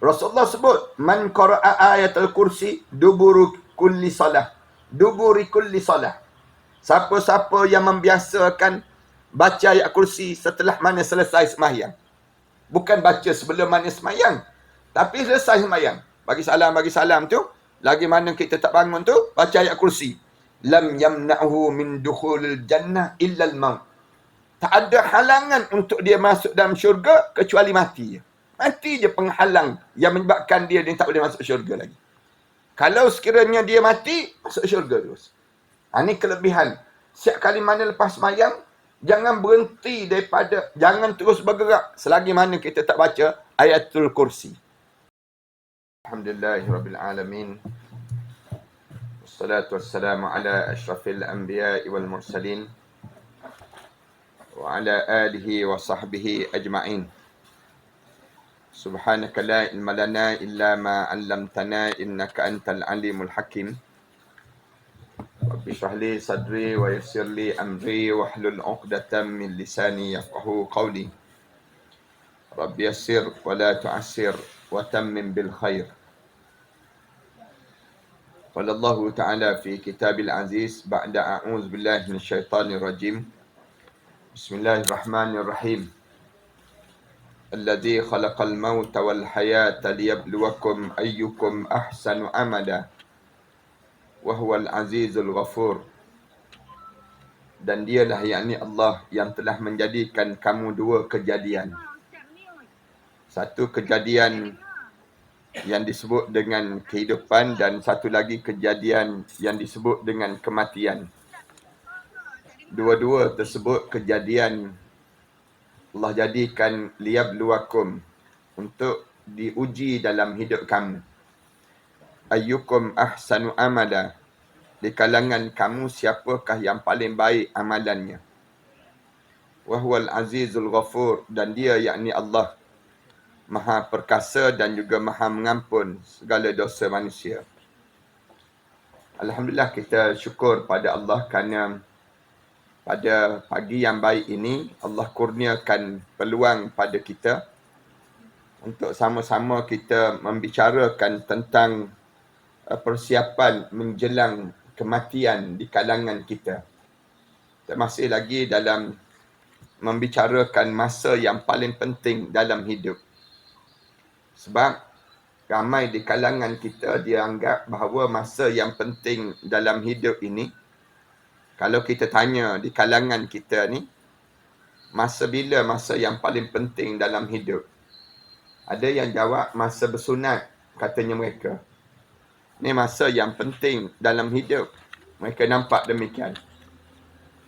Rasulullah sebut, man qara'a ayatul kursi duburu kulli salah. Duburi kulli salah. Siapa-siapa yang membiasakan baca ayat kursi setelah mana selesai sembahyang. Bukan baca sebelum mana sembahyang, tapi selesai sembahyang. Bagi salam tu, lagi mana kita tak bangun tu, baca ayat kursi. Lam yamna'hu min dukhulil jannah illa al-maut. Tak ada halangan untuk dia masuk dalam syurga kecuali mati je. Mati je penghalang yang menyebabkan dia tak boleh masuk syurga lagi. Kalau sekiranya dia mati, masuk syurga terus. Ini kelebihan. Setiap kali mana lepas sembahyang, jangan berhenti daripada, jangan terus bergerak selagi mana kita tak baca ayatul kursi. Alhamdulillahirrabbilalamin. Wassalatu wassalamu ala ashrafil anbiya'i wal mursalin. Wa ala alihi wa sahbihi ajma'in. Subhanaka la ilma lana illa ma 'allamtana innaka antal alimul hakim. Rabbi shrah li sadri wa yassir li amri wahlul 'uqdatam min lisani yafqahu qawli. Rabbi yassir wa la tu'assir wa tammim bil khair. Qala Allah Ta'ala fi kitabil aziz ba'da a'udzu billahi minasyaitonir rajim. Bismillahirrahmanirrahim. Alladzi khalaqal mauta wal hayata liyabluwakum ayyukum ahsanu amala wa huwal azizul ghafur. Dan dialah yakni Allah yang telah menjadikan kamu dua kejadian. Satu kejadian yang disebut dengan kehidupan dan satu lagi kejadian yang disebut dengan kematian. Dua-dua tersebut kejadian Allah jadikan liyabluwakum, untuk diuji dalam hidup kamu. Ayyukum ahsanu amala, di kalangan kamu siapakah yang paling baik amalannya. Wa huwal azizul ghafur, dan dia yakni Allah Maha perkasa dan juga Maha mengampun segala dosa manusia. Alhamdulillah, kita syukur pada Allah kerana pada pagi yang baik ini Allah kurniakan peluang pada kita untuk sama-sama kita membicarakan tentang persiapan menjelang kematian di kalangan kita. Kita masih lagi dalam membicarakan masa yang paling penting dalam hidup. Sebab ramai di kalangan kita dia anggap bahawa masa yang penting dalam hidup ini, kalau kita tanya di kalangan kita ni, masa bila masa yang paling penting dalam hidup? Ada yang jawab masa bersunat, katanya mereka. Ni masa yang penting dalam hidup. Mereka nampak demikian.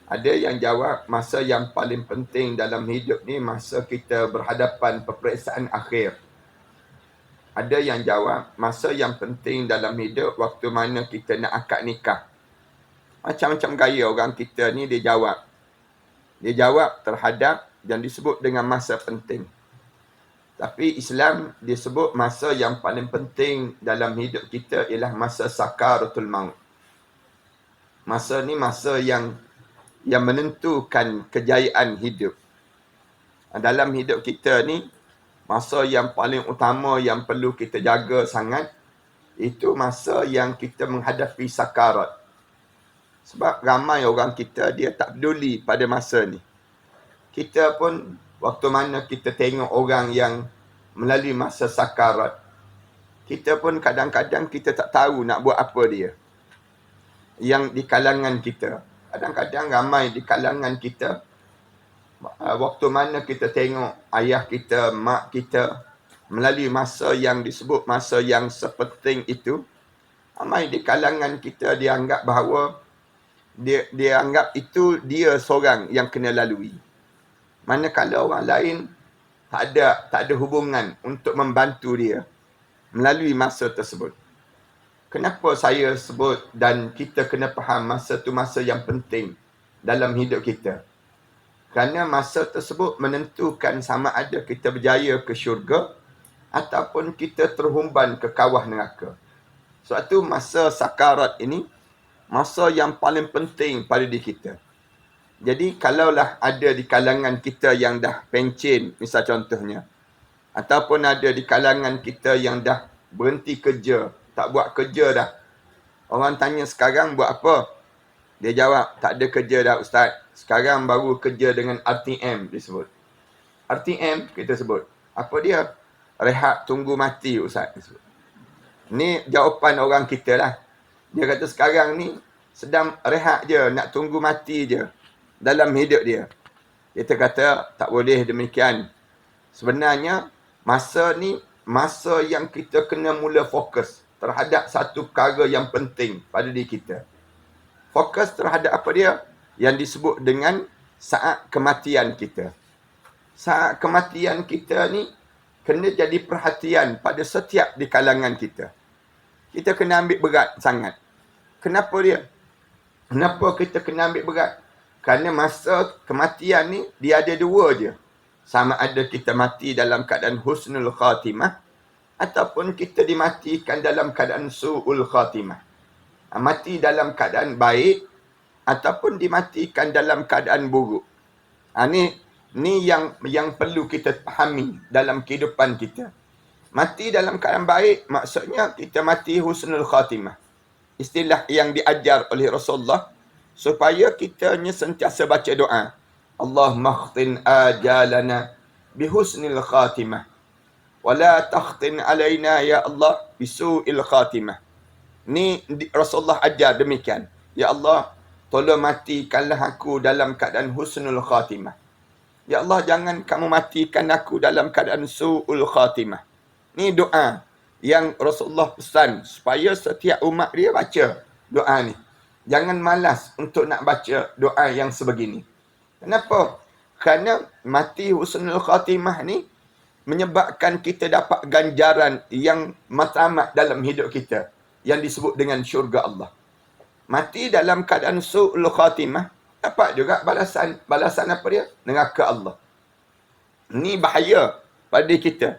Ada yang jawab masa yang paling penting dalam hidup ni masa kita berhadapan peperiksaan akhir. Ada yang jawab masa yang penting dalam hidup waktu mana kita nak akad nikah. Macam-macam gaya orang kita ni dia jawab. Dia jawab terhadap yang disebut dengan masa penting. Tapi Islam dia sebut masa yang paling penting dalam hidup kita ialah masa sakaratul maut. Masa ni masa yang menentukan kejayaan hidup. Dalam hidup kita ni, masa yang paling utama yang perlu kita jaga sangat, itu masa yang kita menghadapi sakarat. Sebab ramai orang kita, dia tak peduli pada masa ni. Kita pun, waktu mana kita tengok orang yang melalui masa sakarat, kita pun kadang-kadang kita tak tahu nak buat apa dia. Yang di kalangan kita. Kadang-kadang ramai di kalangan kita, waktu mana kita tengok ayah kita, mak kita melalui masa yang disebut masa yang sepenting itu, ramai di kalangan kita dia anggap bahawa dia anggap itu dia seorang yang kena lalui. Manakala orang lain tak ada hubungan untuk membantu dia melalui masa tersebut. Kenapa saya sebut dan kita kena faham masa tu masa yang penting dalam hidup kita? Kerana masa tersebut menentukan sama ada kita berjaya ke syurga ataupun kita terhumban ke kawah neraka. Sebab tu masa sakarat ini masa yang paling penting pada diri kita. Jadi kalaulah ada di kalangan kita yang dah pencen, misal contohnya, Ataupun ada di kalangan kita yang dah berhenti kerja, tak buat kerja dah. Orang tanya sekarang buat apa? Dia jawab, tak ada kerja dah Ustaz. Sekarang baru kerja dengan RTM disebut. RTM kita sebut. Apa dia? Rehat tunggu mati Ustaz disebut. Ni jawapan orang kita lah. Dia kata sekarang ni sedang rehat je, nak tunggu mati je dalam hidup dia. Kita kata tak boleh demikian. Sebenarnya masa ni masa yang kita kena mula fokus terhadap satu perkara yang penting pada diri kita. Fokus terhadap apa dia? Yang disebut dengan saat kematian kita. Saat kematian kita ni kena jadi perhatian pada setiap di kalangan kita. Kita kena ambil berat sangat. Kenapa dia? Kenapa kita kena ambil berat? Kerana masa kematian ni dia ada dua je. Sama ada kita mati dalam keadaan husnul khatimah ataupun kita dimatikan dalam keadaan su'ul khatimah. Mati dalam keadaan baik ataupun dimatikan dalam keadaan buruk. Ni yang perlu kita pahami dalam kehidupan kita. Mati dalam keadaan baik maksudnya kita mati husnul khatimah. Istilah yang diajar oleh Rasulullah supaya kita sentiasa baca doa. Allahumma khtin ajalana bihusnil khatimah. Wala takhtin alaina ya Allah bisu'il khatimah. Ni Rasulullah ajar demikian. Ya Allah, tolong matikanlah aku dalam keadaan husnul khatimah. Ya Allah, jangan kamu matikan aku dalam keadaan su'ul khatimah. Ni doa yang Rasulullah pesan supaya setiap umat dia baca doa ni. Jangan malas untuk nak baca doa yang sebegini. Kenapa? Kerana mati husnul khatimah ni menyebabkan kita dapat ganjaran yang matlamat dalam hidup kita yang disebut dengan syurga Allah. Mati dalam keadaan su'ul khatimah dapat juga balasan. Balasan apa dia? Neraka Allah. Ni bahaya pada kita.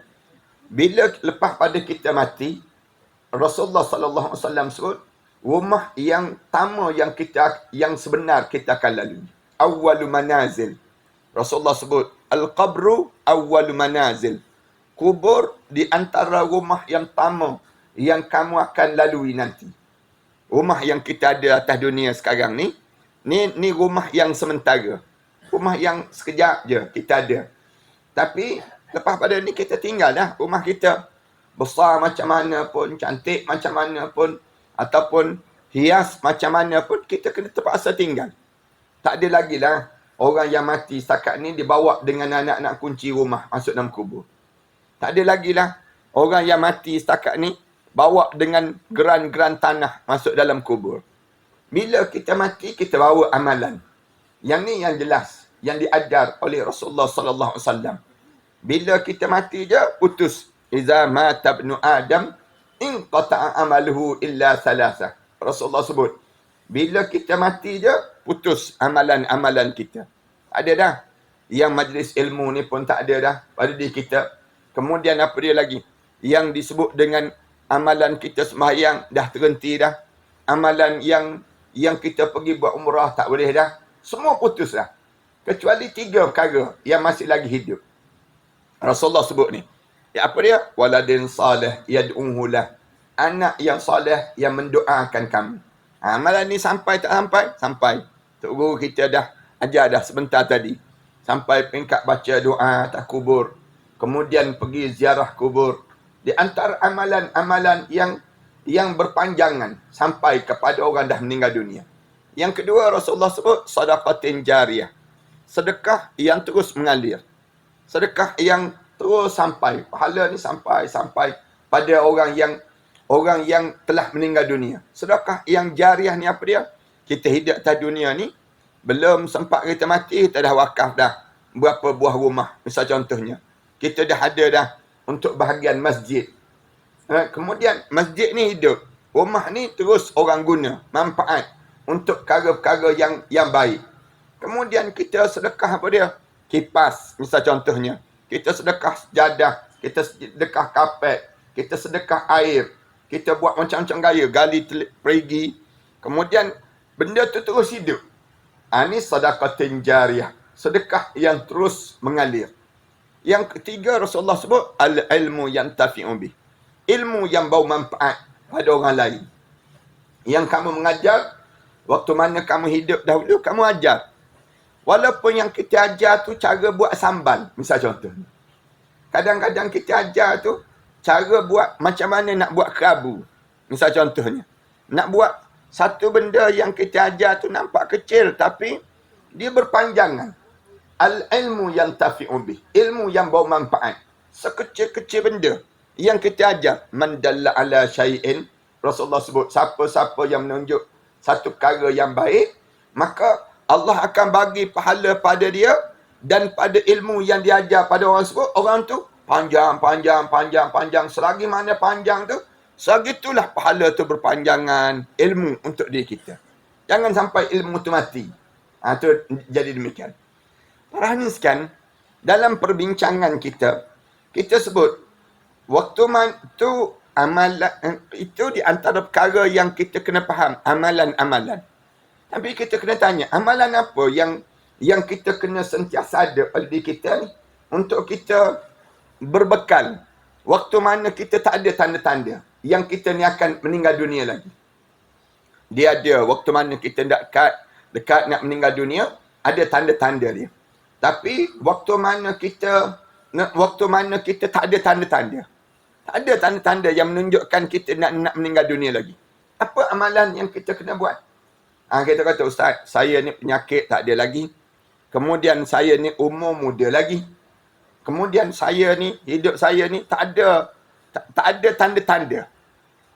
Bila lepas pada kita mati, Rasulullah sallallahu alaihi wasallam sebut rumah yang pertama yang sebenar kita akan lalui. Awwalu manazil. Rasulullah sebut al-qabru awwalu manazil. Kubur di antara rumah yang pertama yang kamu akan lalui nanti. Rumah yang kita ada atas dunia sekarang ni rumah yang sementara. Rumah yang sekejap je kita ada. Tapi lepas pada ni kita tinggal dah rumah kita. Besar macam mana pun, cantik macam mana pun, ataupun hias macam mana pun, kita kena terpaksa tinggal. Tak ada lagi lah orang yang mati setakat ni dibawa dengan anak-anak kunci rumah masuk dalam kubur. Tak ada lagi lah orang yang mati setakat ni bawa dengan geran-geran tanah masuk dalam kubur. Bila kita mati, kita bawa amalan. Yang ni yang jelas, yang diajar oleh Rasulullah sallallahu alaihi wasallam. Bila kita mati je, putus. Iza mata ibnu Adam, inqata'a amaluhu illa salasah. Rasulullah sebut, bila kita mati je, putus amalan-amalan kita. Ada dah. Yang majlis ilmu ni pun tak ada dah pada diri kita. Kemudian apa dia lagi? Yang disebut dengan amalan kita sembahyang dah terhenti dah. Amalan yang kita pergi buat umrah tak boleh dah. Semua putus dah. Kecuali 3 perkara yang masih lagi hidup. Rasulullah sebut ni. Ya apa dia? Waladin salih yad'uhu lah. Anak yang salih yang mendoakan kamu. Amalan ni sampai tak sampai? Sampai. Tok guru kita dah ajar dah sebentar tadi. Sampai peringkat baca doa atas kubur. Kemudian pergi ziarah kubur. Di antara amalan-amalan yang berpanjangan sampai kepada orang dah meninggal dunia. Yang kedua Rasulullah sebut sadaqatin jariyah. Sedekah yang terus mengalir. Sedekah yang terus sampai. Pahala ni sampai pada orang yang telah meninggal dunia. Sedekah yang jariah ni apa dia? Kita hidup atas dunia ni, belum sempat kita mati, kita dah wakaf dah berapa buah rumah. Misal contohnya. Kita dah ada dah untuk bahagian masjid. Kemudian masjid ni hidup. Rumah ni terus orang guna. Manfaat untuk perkara-perkara yang baik. Kemudian kita sedekah apa dia? Kipas. Misal contohnya. Kita sedekah sejadah. Kita sedekah kapet. Kita sedekah air. Kita buat macam-macam gaya. Gali perigi. Kemudian benda tu terus hidup. Ini sedekah jariyah. Sedekah yang terus mengalir. Yang ketiga Rasulullah sebut al-ilmu yantafi'u bih. Ilmu yang bau manfaat pada orang lain. Yang kamu mengajar, waktu mana kamu hidup dahulu, kamu ajar. Walaupun yang kita ajar tu cara buat sambal, misal contoh. Kadang-kadang kita ajar tu cara buat macam mana nak buat kerabu. Misal contohnya. Nak buat satu benda yang kita ajar tu nampak kecil tapi dia berpanjangan. Al-ilmu yantafi'u bih. Ilmu yang bawa manfaat. Sekecil-kecil benda yang kita ajar. Man dalla ala syai'in. Rasulullah sebut, siapa-siapa yang menunjuk satu perkara yang baik, maka Allah akan bagi pahala pada dia dan pada ilmu yang dia ajar pada orang sebut, orang tu panjang. Selagi mana panjang tu, segitulah pahala tu berpanjangan ilmu untuk diri kita. Jangan sampai ilmu tu mati. Tu jadi demikian. Para hadirin, dalam perbincangan kita sebut waktu tu amalan itu di antara perkara yang kita kena faham, amalan-amalan. Tapi kita kena tanya, amalan apa yang kita kena sentiasa ada pada diri kita ni untuk kita berbekal waktu mana kita tak ada tanda-tanda yang kita ni akan meninggal dunia lagi. Dia ada waktu mana kita dekat nak meninggal dunia, ada tanda-tanda dia. Tapi waktu mana kita tak ada tanda-tanda. Tak ada tanda-tanda yang menunjukkan kita nak meninggal dunia lagi. Apa amalan yang kita kena buat? Kita kata, Ustaz, saya ni penyakit tak ada lagi. Kemudian saya ni umur muda lagi. Kemudian saya ni, hidup saya ni tak ada tanda-tanda.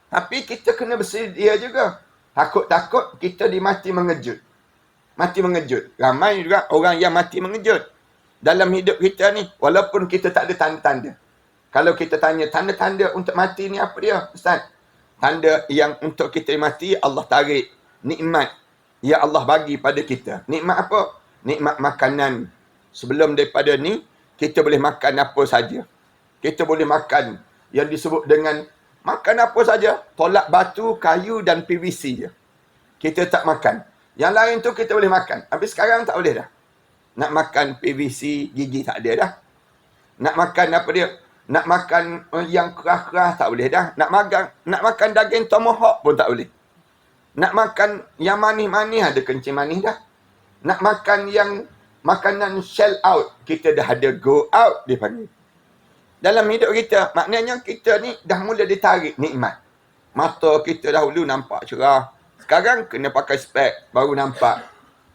Tapi kita kena bersedia juga. Takut-takut kita dimati mengejut. Mati mengejut. Ramai juga orang yang mati mengejut dalam hidup kita ni. Walaupun kita tak ada tanda-tanda. Kalau kita tanya tanda-tanda untuk mati ni apa dia, Ustaz? Tanda yang untuk kita mati, Allah tarik nikmat yang Allah bagi pada kita. Nikmat apa? Nikmat makanan. Sebelum daripada ni, kita boleh makan apa saja. Kita boleh makan yang disebut dengan makan apa saja. Tolak batu, kayu dan PVC je. Kita tak makan. Yang lain tu kita boleh makan. Tapi sekarang tak boleh dah. Nak makan PVC, gigi tak ada dah. Nak makan apa dia? Nak makan yang keras-keras tak boleh dah. Nak makan daging tomahawk pun tak boleh. Nak makan yang manis-manis, ada kencing manis dah. Nak makan yang makanan shell out, kita dah ada go out dia panggil. Dalam hidup kita, maknanya kita ni dah mula ditarik nikmat. Mata kita dahulu nampak cerah. Sekarang kena pakai spek, baru nampak.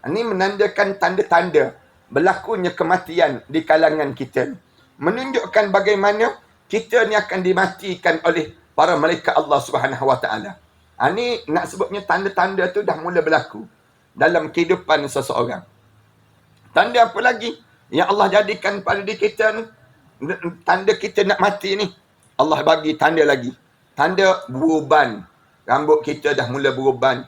Ini menandakan tanda-tanda berlakunya kematian di kalangan kita. Menunjukkan bagaimana kita ni akan dimatikan oleh para malaikat Allah Subhanahu Wa Taala. Ini nak sebutnya tanda-tanda tu dah mula berlaku dalam kehidupan seseorang. Tanda apa lagi yang Allah jadikan pada diri kita ni? Tanda kita nak mati ni. Allah bagi tanda lagi. Tanda beruban. Rambut kita dah mula beruban.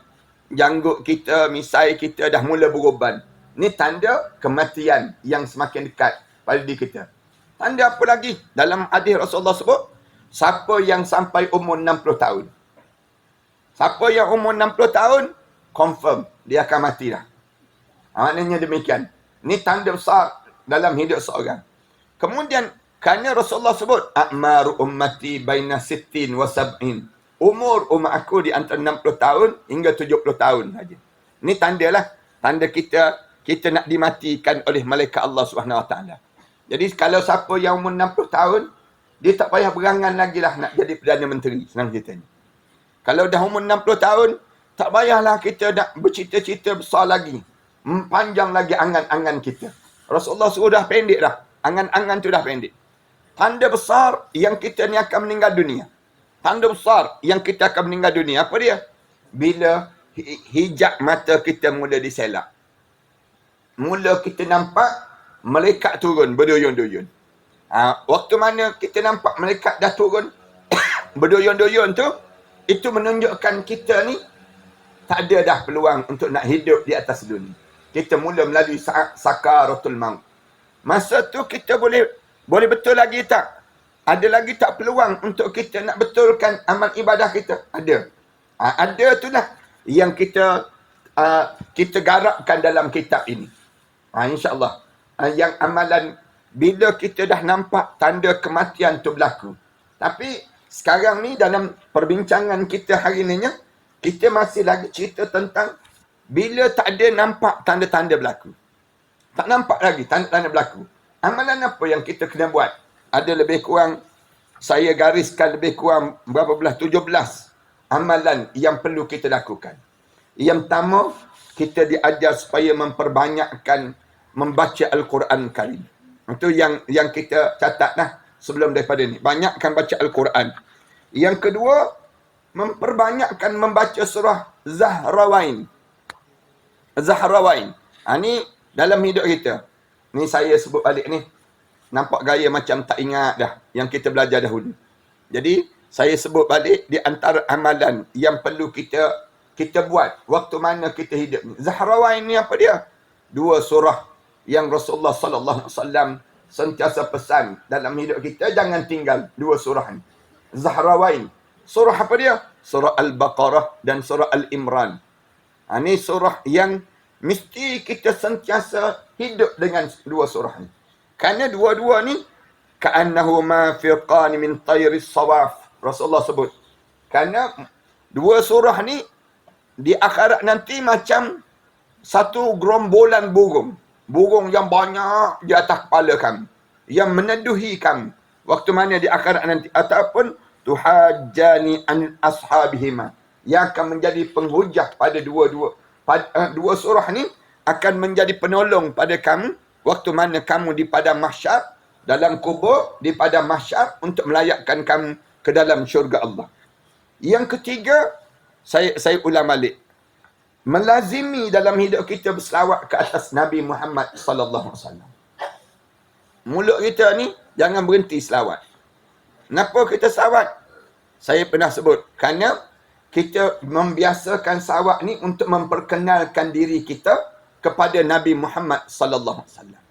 Janggut kita, misai kita dah mula beruban. Ni tanda kematian yang semakin dekat pada diri kita. Tanda apa lagi? Dalam hadis Rasulullah sebut, siapa yang sampai umur 60 tahun. Siapa yang umur 60 tahun, confirm dia akan mati dah. Maknanya demikian. Ni tanda besar dalam hidup seorang. Kemudian, kerana Rasulullah sebut, a'maru ummati baina 60 wa 70. Umur umat aku di antara 60 tahun hingga 70 tahun saja. Ni tandalah. Tanda kita nak dimatikan oleh malaikat Allah Subhanahu Wa Taala. Jadi kalau siapa yang umur 60 tahun, dia tak payah berangan lagi lah nak jadi Perdana Menteri. Senang ceritanya. Kalau dah umur 60 tahun, tak payahlah kita nak bercita-cita besar lagi. Panjang lagi angan-angan kita. Rasulullah suruh dah pendek dah. Angan-angan tu dah pendek. Tanda besar yang kita ni akan meninggal dunia. Tanda besar yang kita akan meninggal dunia. Apa dia? Bila hijab mata kita mula diselak. Mula kita nampak malaikat turun berduyun-duyun. Waktu mana kita nampak malaikat dah turun berduyun-duyun tu, itu menunjukkan kita ni tak ada dah peluang untuk nak hidup di atas dunia. Kita mula melalui sakaratul maut. Masa tu kita boleh betul lagi tak? Ada lagi tak peluang untuk kita nak betulkan amal ibadah kita? Ada. Ada tu lah yang kita garapkan dalam kitab ini. InsyaAllah. Yang amalan bila kita dah nampak tanda kematian tu berlaku. Tapi sekarang ni dalam perbincangan kita hari ni, kita masih lagi cerita tentang bila tak ada nampak tanda-tanda berlaku. Tak nampak lagi tanda-tanda berlaku. Amalan apa yang kita kena buat? Ada lebih kurang, saya gariskan lebih kurang berapa belas? 17 amalan yang perlu kita lakukan. Yang pertama, kita diajar supaya memperbanyakkan membaca Al-Quran Karim. Itu yang kita catat lah sebelum daripada ni. Banyakkan baca Al-Quran. Yang kedua, memperbanyakkan membaca surah Zahrawain. Zahrawain. Ni dalam hidup kita. Ni saya sebut balik ni. Nampak gaya macam tak ingat dah yang kita belajar dahulu. Jadi, saya sebut balik di antara amalan yang perlu kita buat waktu mana kita hidup ni. Zahrawain ni apa dia? 2 surah yang Rasulullah sallallahu alaihi wasallam sentiasa pesan dalam hidup kita, jangan tinggal 2 surah ni. Zahrawain. Surah apa dia? Surah Al-Baqarah dan surah Al-Imran. Ini surah yang mesti kita sentiasa hidup dengan 2 surah ni. Kerana dua-dua ni ka'annahuma firqan min tayris sawaf. Rasulullah sebut. Kerana 2 surah ni di akhirat nanti macam satu gerombolan burung. Burung yang banyak di atas kepala kami. Yang meneduhi kami. Waktu mana di akhirat nanti. Ataupun tuhajjani an ashabihima. Yang akan menjadi penghujah pada dua surah ni. Akan menjadi penolong pada kamu. Waktu mana kamu di padang mahsyar. Dalam kubur. Di padang mahsyar. Untuk melayakkan kamu ke dalam syurga Allah. Yang ketiga. Saya ulang balik. Melazimi dalam hidup kita berselawat ke atas Nabi Muhammad sallallahu alaihi wasallam. Mulut kita ni jangan berhenti selawat. Kenapa kita selawat? Saya pernah sebut, kerana kita membiasakan selawat ni untuk memperkenalkan diri kita kepada Nabi Muhammad sallallahu alaihi wasallam.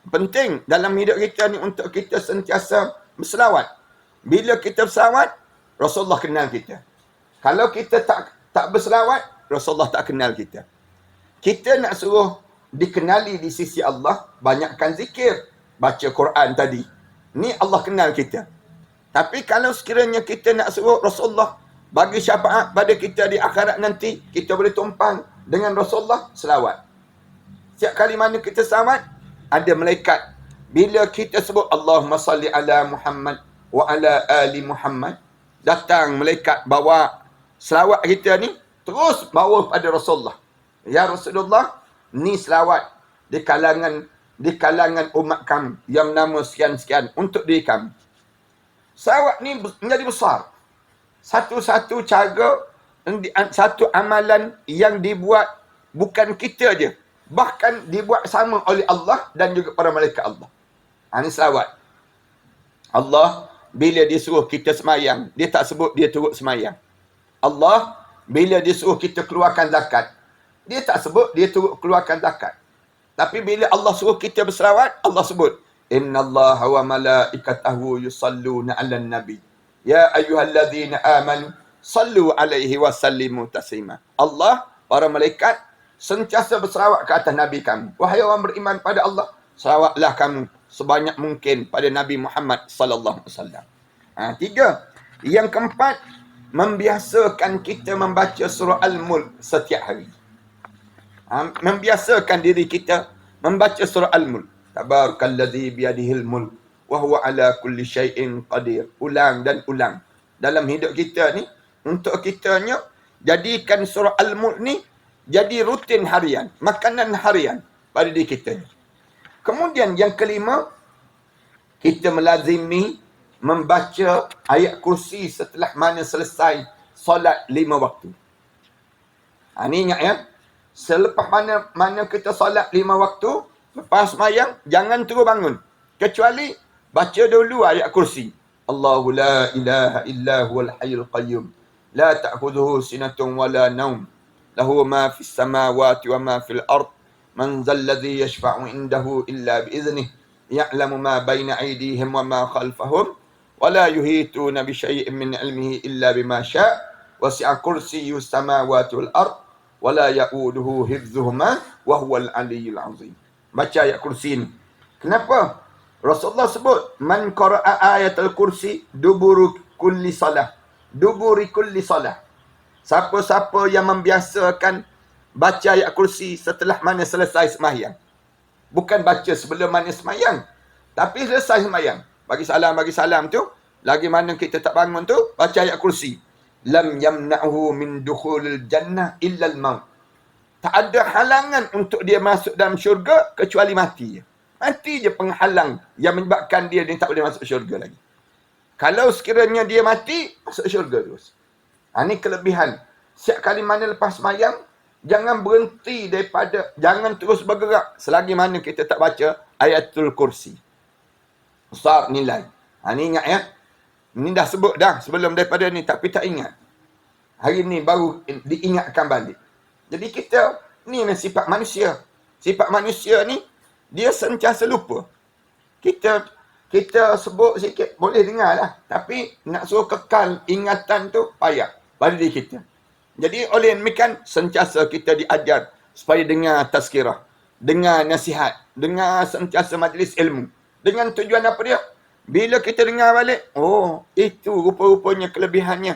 Penting dalam hidup kita ni untuk kita sentiasa berselawat. Bila kita berselawat, Rasulullah kenal kita. Kalau kita tak berselawat, Rasulullah tak kenal kita. Kita nak suruh dikenali di sisi Allah, banyakkan zikir, baca Quran tadi. Ni Allah kenal kita. Tapi kalau sekiranya kita nak suruh Rasulullah bagi syafaat pada kita di akhirat nanti, kita boleh tumpang dengan Rasulullah selawat. Setiap kali mana kita selawat, ada malaikat. Bila kita sebut Allahumma salli ala Muhammad wa ala ali Muhammad, datang malaikat bawa selawat kita ni, terus bawa pada Rasulullah. Ya Rasulullah, ni selawat di kalangan umat kami yang nama sekian-sekian untuk diri kami. Selawat ni menjadi besar. Satu-satu cara, satu amalan yang dibuat bukan kita je. Bahkan dibuat sama oleh Allah dan juga para malaikat Allah. Ini selawat. Allah, bila dia suruh kita semayang, dia tak sebut dia turut semayang. Allah, bila dia suruh kita keluarkan zakat, dia tak sebut dia turut keluarkan zakat. Tapi bila Allah suruh kita berselawat, Allah sebut, innallaha wa malaikatahu yusalluna 'alan nabi. Ya ayyuhallazina amanu sallu 'alaihi wa sallimu taslima. Allah, para malaikat sentiasa berselawat ke atas Nabi kami. Wahai orang beriman pada Allah, selawatlah kamu sebanyak mungkin pada Nabi Muhammad sallallahu alaihi wasallam. 3. Yang keempat, membiasakan kita membaca surah Al-Mulk setiap hari. Membiasakan diri kita membaca surah Al-Mulk. Tabarakalladzi biyadihil mulk wa huwa ala kulli syai'in qadir. Ulang dan ulang. Dalam hidup kita ni, untuk kitanya jadikan surah Al-Mulk ni jadi rutin harian, makanan harian pada diri kita. Kemudian yang kelima, kita melazimi membaca ayat kursi setelah mana selesai solat 5 waktu. Ini ingat ya. Selepas mana kita solat 5 waktu, lepas semayang, jangan terus bangun. Kecuali baca dulu ayat kursi. Allahu la ilaha illa huwal hayyul qayyum. La ta'khudhuhu sinatun wa la naum. Lahu ma fis samawati wa ma fil ard. Man zal ladzi yashfa'u indahu illa bi'iznih. Ya'lamu ma baina aydihim wa ma khalfahum. ولا يحيطون بشيء من علمه إلا بما شاء وسع كرسيه السماوات والأرض ولا يؤوده حفظهما وهو العلي العظيم. Baca ayat kursi ni. Kenapa? Rasulullah sebut, man qara'a ayatul kursi duburi kulli salah. Duburi kulli salah. Siapa-siapa yang membiasakan baca ayat kursi setelah mana selesai sembahyang. Bukan baca sebelum mana sembahyang, tapi selesai sembahyang. Bagi salam tu, lagi mana kita tak bangun tu, baca ayat kursi. Lam yamna'hu min dukhulil jannah illa al-maut. Tak ada halangan untuk dia masuk dalam syurga kecuali mati je. Mati je penghalang yang menyebabkan dia tak boleh masuk syurga lagi. Kalau sekiranya dia mati, masuk syurga terus. Ini kelebihan. Setiap kali mana lepas sembahyang, jangan berhenti daripada, jangan terus bergerak selagi mana kita tak baca ayatul kursi. Besar nilai. Ini ingat ya. Ini dah sebut dah sebelum daripada ni, tapi tak ingat. Hari ni baru diingatkan balik. Jadi kita, ni sifat manusia. Sifat manusia ni, dia sentiasa lupa. Kita sebut sikit, boleh dengar lah. Tapi nak suruh kekal ingatan tu payah pada diri kita. Jadi oleh demikian, sentiasa kita diajar supaya dengar tazkirah, dengar nasihat, dengar sentiasa majlis ilmu. Dengan tujuan apa dia? Bila kita dengar balik, oh, itu rupa-rupanya kelebihannya.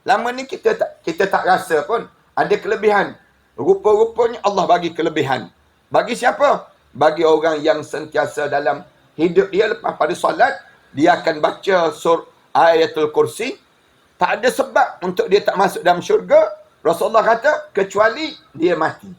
Lama ni kita tak rasa pun ada kelebihan. Rupa-rupanya Allah bagi kelebihan. Bagi siapa? Bagi orang yang sentiasa dalam hidup dia lepas pada solat, dia akan baca ayatul kursi. Tak ada sebab untuk dia tak masuk dalam syurga. Rasulullah kata, kecuali dia mati.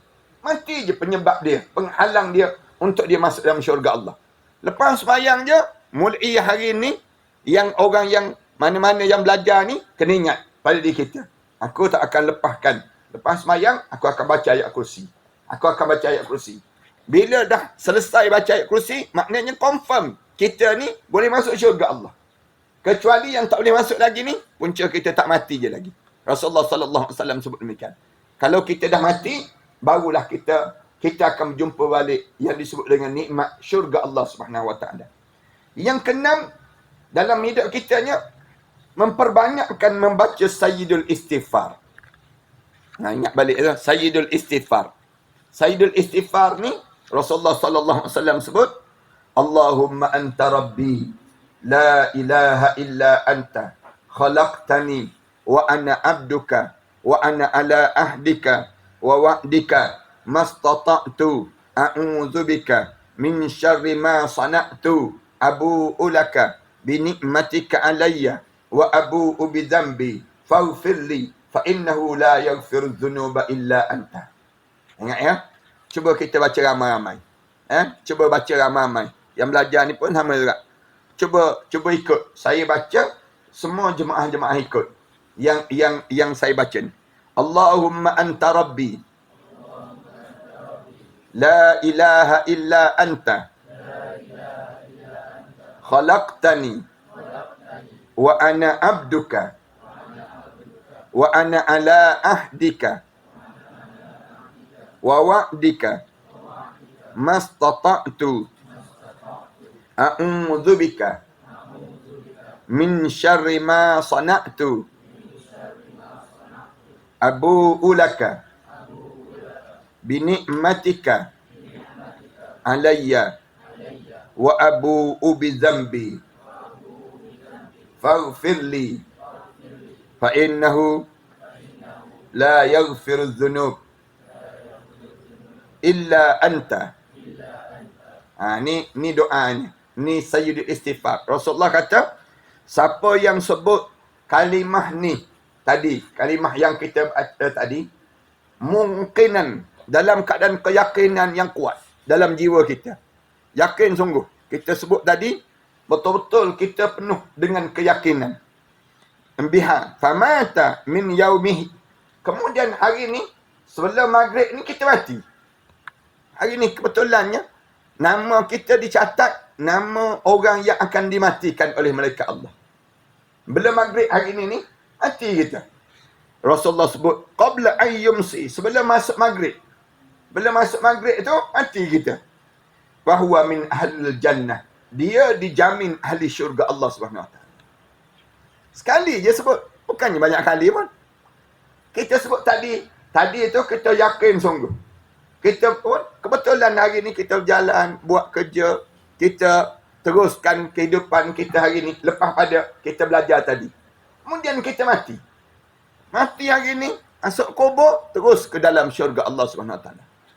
Mati je penyebab dia, penghalang dia untuk dia masuk dalam syurga Allah. Lepas sembahyang je, mulai hari ni, yang orang yang mana-mana yang belajar ni, kena ingat pada diri kita. Aku tak akan lepaskan. Lepas sembahyang, aku akan baca ayat kursi. Aku akan baca ayat kursi. Bila dah selesai baca ayat kursi, maknanya confirm kita ni boleh masuk syurga Allah. Kecuali yang tak boleh masuk lagi ni, punca kita tak mati je lagi. Rasulullah sallallahu alaihi wasallam sebut demikian. Kalau kita dah mati, barulah kita akan berjumpa balik yang disebut dengan nikmat syurga Allah Subhanahu wa taala. Yang keenam, dalam hidup kita nya memperbanyakkan membaca Sayyidul Istighfar. Ingat balik tu, Sayyidul Istighfar. Sayyidul Istighfar ni Rasulullah sallallahu alaihi wasallam sebut, Allahumma anta rabbi, la ilaha illa anta, khalaqtani wa ana abduka, wa ana ala ahdika, wa wa'dika, mastata'tu, a'udzubika, min syarri ma sana'tu, abu'u laka, binikmatika alayya, wa abu'u bidhambi, faghfirli, fa innahu la yaghfiru dhunuba illa anta. Ingat ya? Cuba kita baca ramai-ramai. Cuba baca ramai-ramai. Yang belajar ni pun sama juga. Cuba ikut. Saya baca, semua jemaah-jemaah ikut. Yang saya baca ni. Allahumma anta rabbi. La ilaha illa anta. Khalaqtani. Wa ana abduka. Wa ana ala ahdika. Wa wa'dika. Mastata'tu. A'udzubika. Min syarri ma sana'tu. Abu'u laka. Binikmatika. Alayya. Wa abu'u bidhambi. Faghfirli. Fa innahu la yaghfiru dhunub illa anta. Ni doanya. Ni Sayyidul Istighfar. Rasulullah kata, siapa yang sebut kalimah ni tadi, kalimah yang kita baca tadi, mungkinan dalam keadaan keyakinan yang kuat dalam jiwa kita. Yakin sungguh. Kita sebut tadi, betul-betul kita penuh dengan keyakinan. Biha famata min yaumihi. Kemudian hari ni, sebelum maghrib ni kita mati. Hari ni kebetulannya, nama kita dicatat, nama orang yang akan dimatikan oleh malaikat Allah. Belum maghrib hari ni, mati kita. Rasulullah sebut, qabla ayyumsi, sebelum masuk maghrib. Belum masuk maghrib tu, mati kita. Bahawa min ahlul jannah. Dia dijamin ahli syurga Allah SWT. Sekali je sebut. Bukannya banyak kali pun. Kita sebut tadi tu kita yakin sungguh. Kita pun, kebetulan hari ni kita berjalan, buat kerja. Kita teruskan kehidupan kita hari ni lepas pada kita belajar tadi. Kemudian kita mati. Mati hari ni, masuk kubur, terus ke dalam syurga Allah SWT.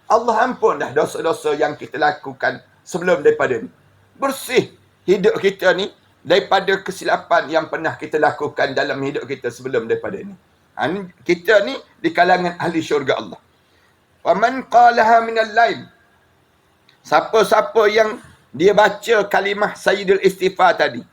Allah ampun dah dosa-dosa yang kita lakukan sebelum daripada ni. Bersih hidup kita ni daripada kesilapan yang pernah kita lakukan dalam hidup kita sebelum daripada ni. Kita ni di kalangan ahli syurga Allah. Waman qalaha minal lail. Siapa-siapa yang dia baca kalimah Sayyidul Istighfar tadi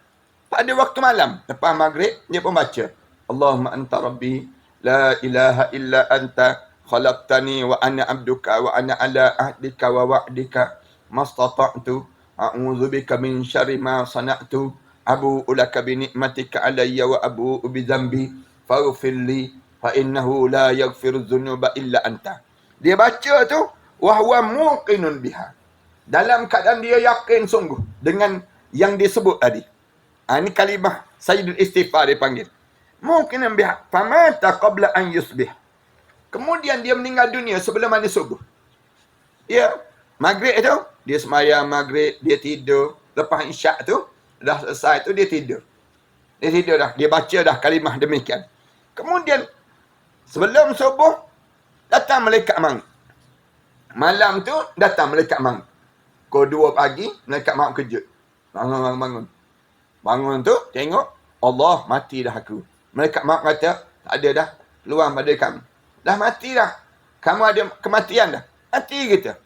pada waktu malam, lepas maghrib, dia pun baca. Allahumma anta rabbi, la ilaha illa anta, khalaqtani wa ana abduka wa ana ala ahdika wa wa'dika, mastata'tu, a'udzubika min syarri ma sana'tu, abu'u laka bi ni'matika alayya wa abu'u bi dhanbi, faghfirli, fa innahu la yaghfiru dhunuba illa anta. Dia baca tu, wa huwa muqinun biha. Dalam keadaan dia yakin sungguh dengan yang disebut tadi. Ini kalimah Sayyidul Istighfar dia panggil. Mungkin biha famata qabla an yusbih. Kemudian dia meninggal dunia sebelum mandi subuh. Ya, maghrib tu dia sembahyang maghrib, dia tidur. Lepas isyak tu dah selesai tu dia tidur. Dia tidur dah, dia baca dah kalimah demikian. Kemudian sebelum subuh datang malaikat maut. Malam tu datang malaikat maut. Pukul 2 pagi malaikat maut kejut. Bangun. Bangun tu tengok Allah, mati dah aku. Malaikat maut kata, tak ada dah peluang pada kamu. Dah mati dah. Kamu ada kematian dah. Mati kita.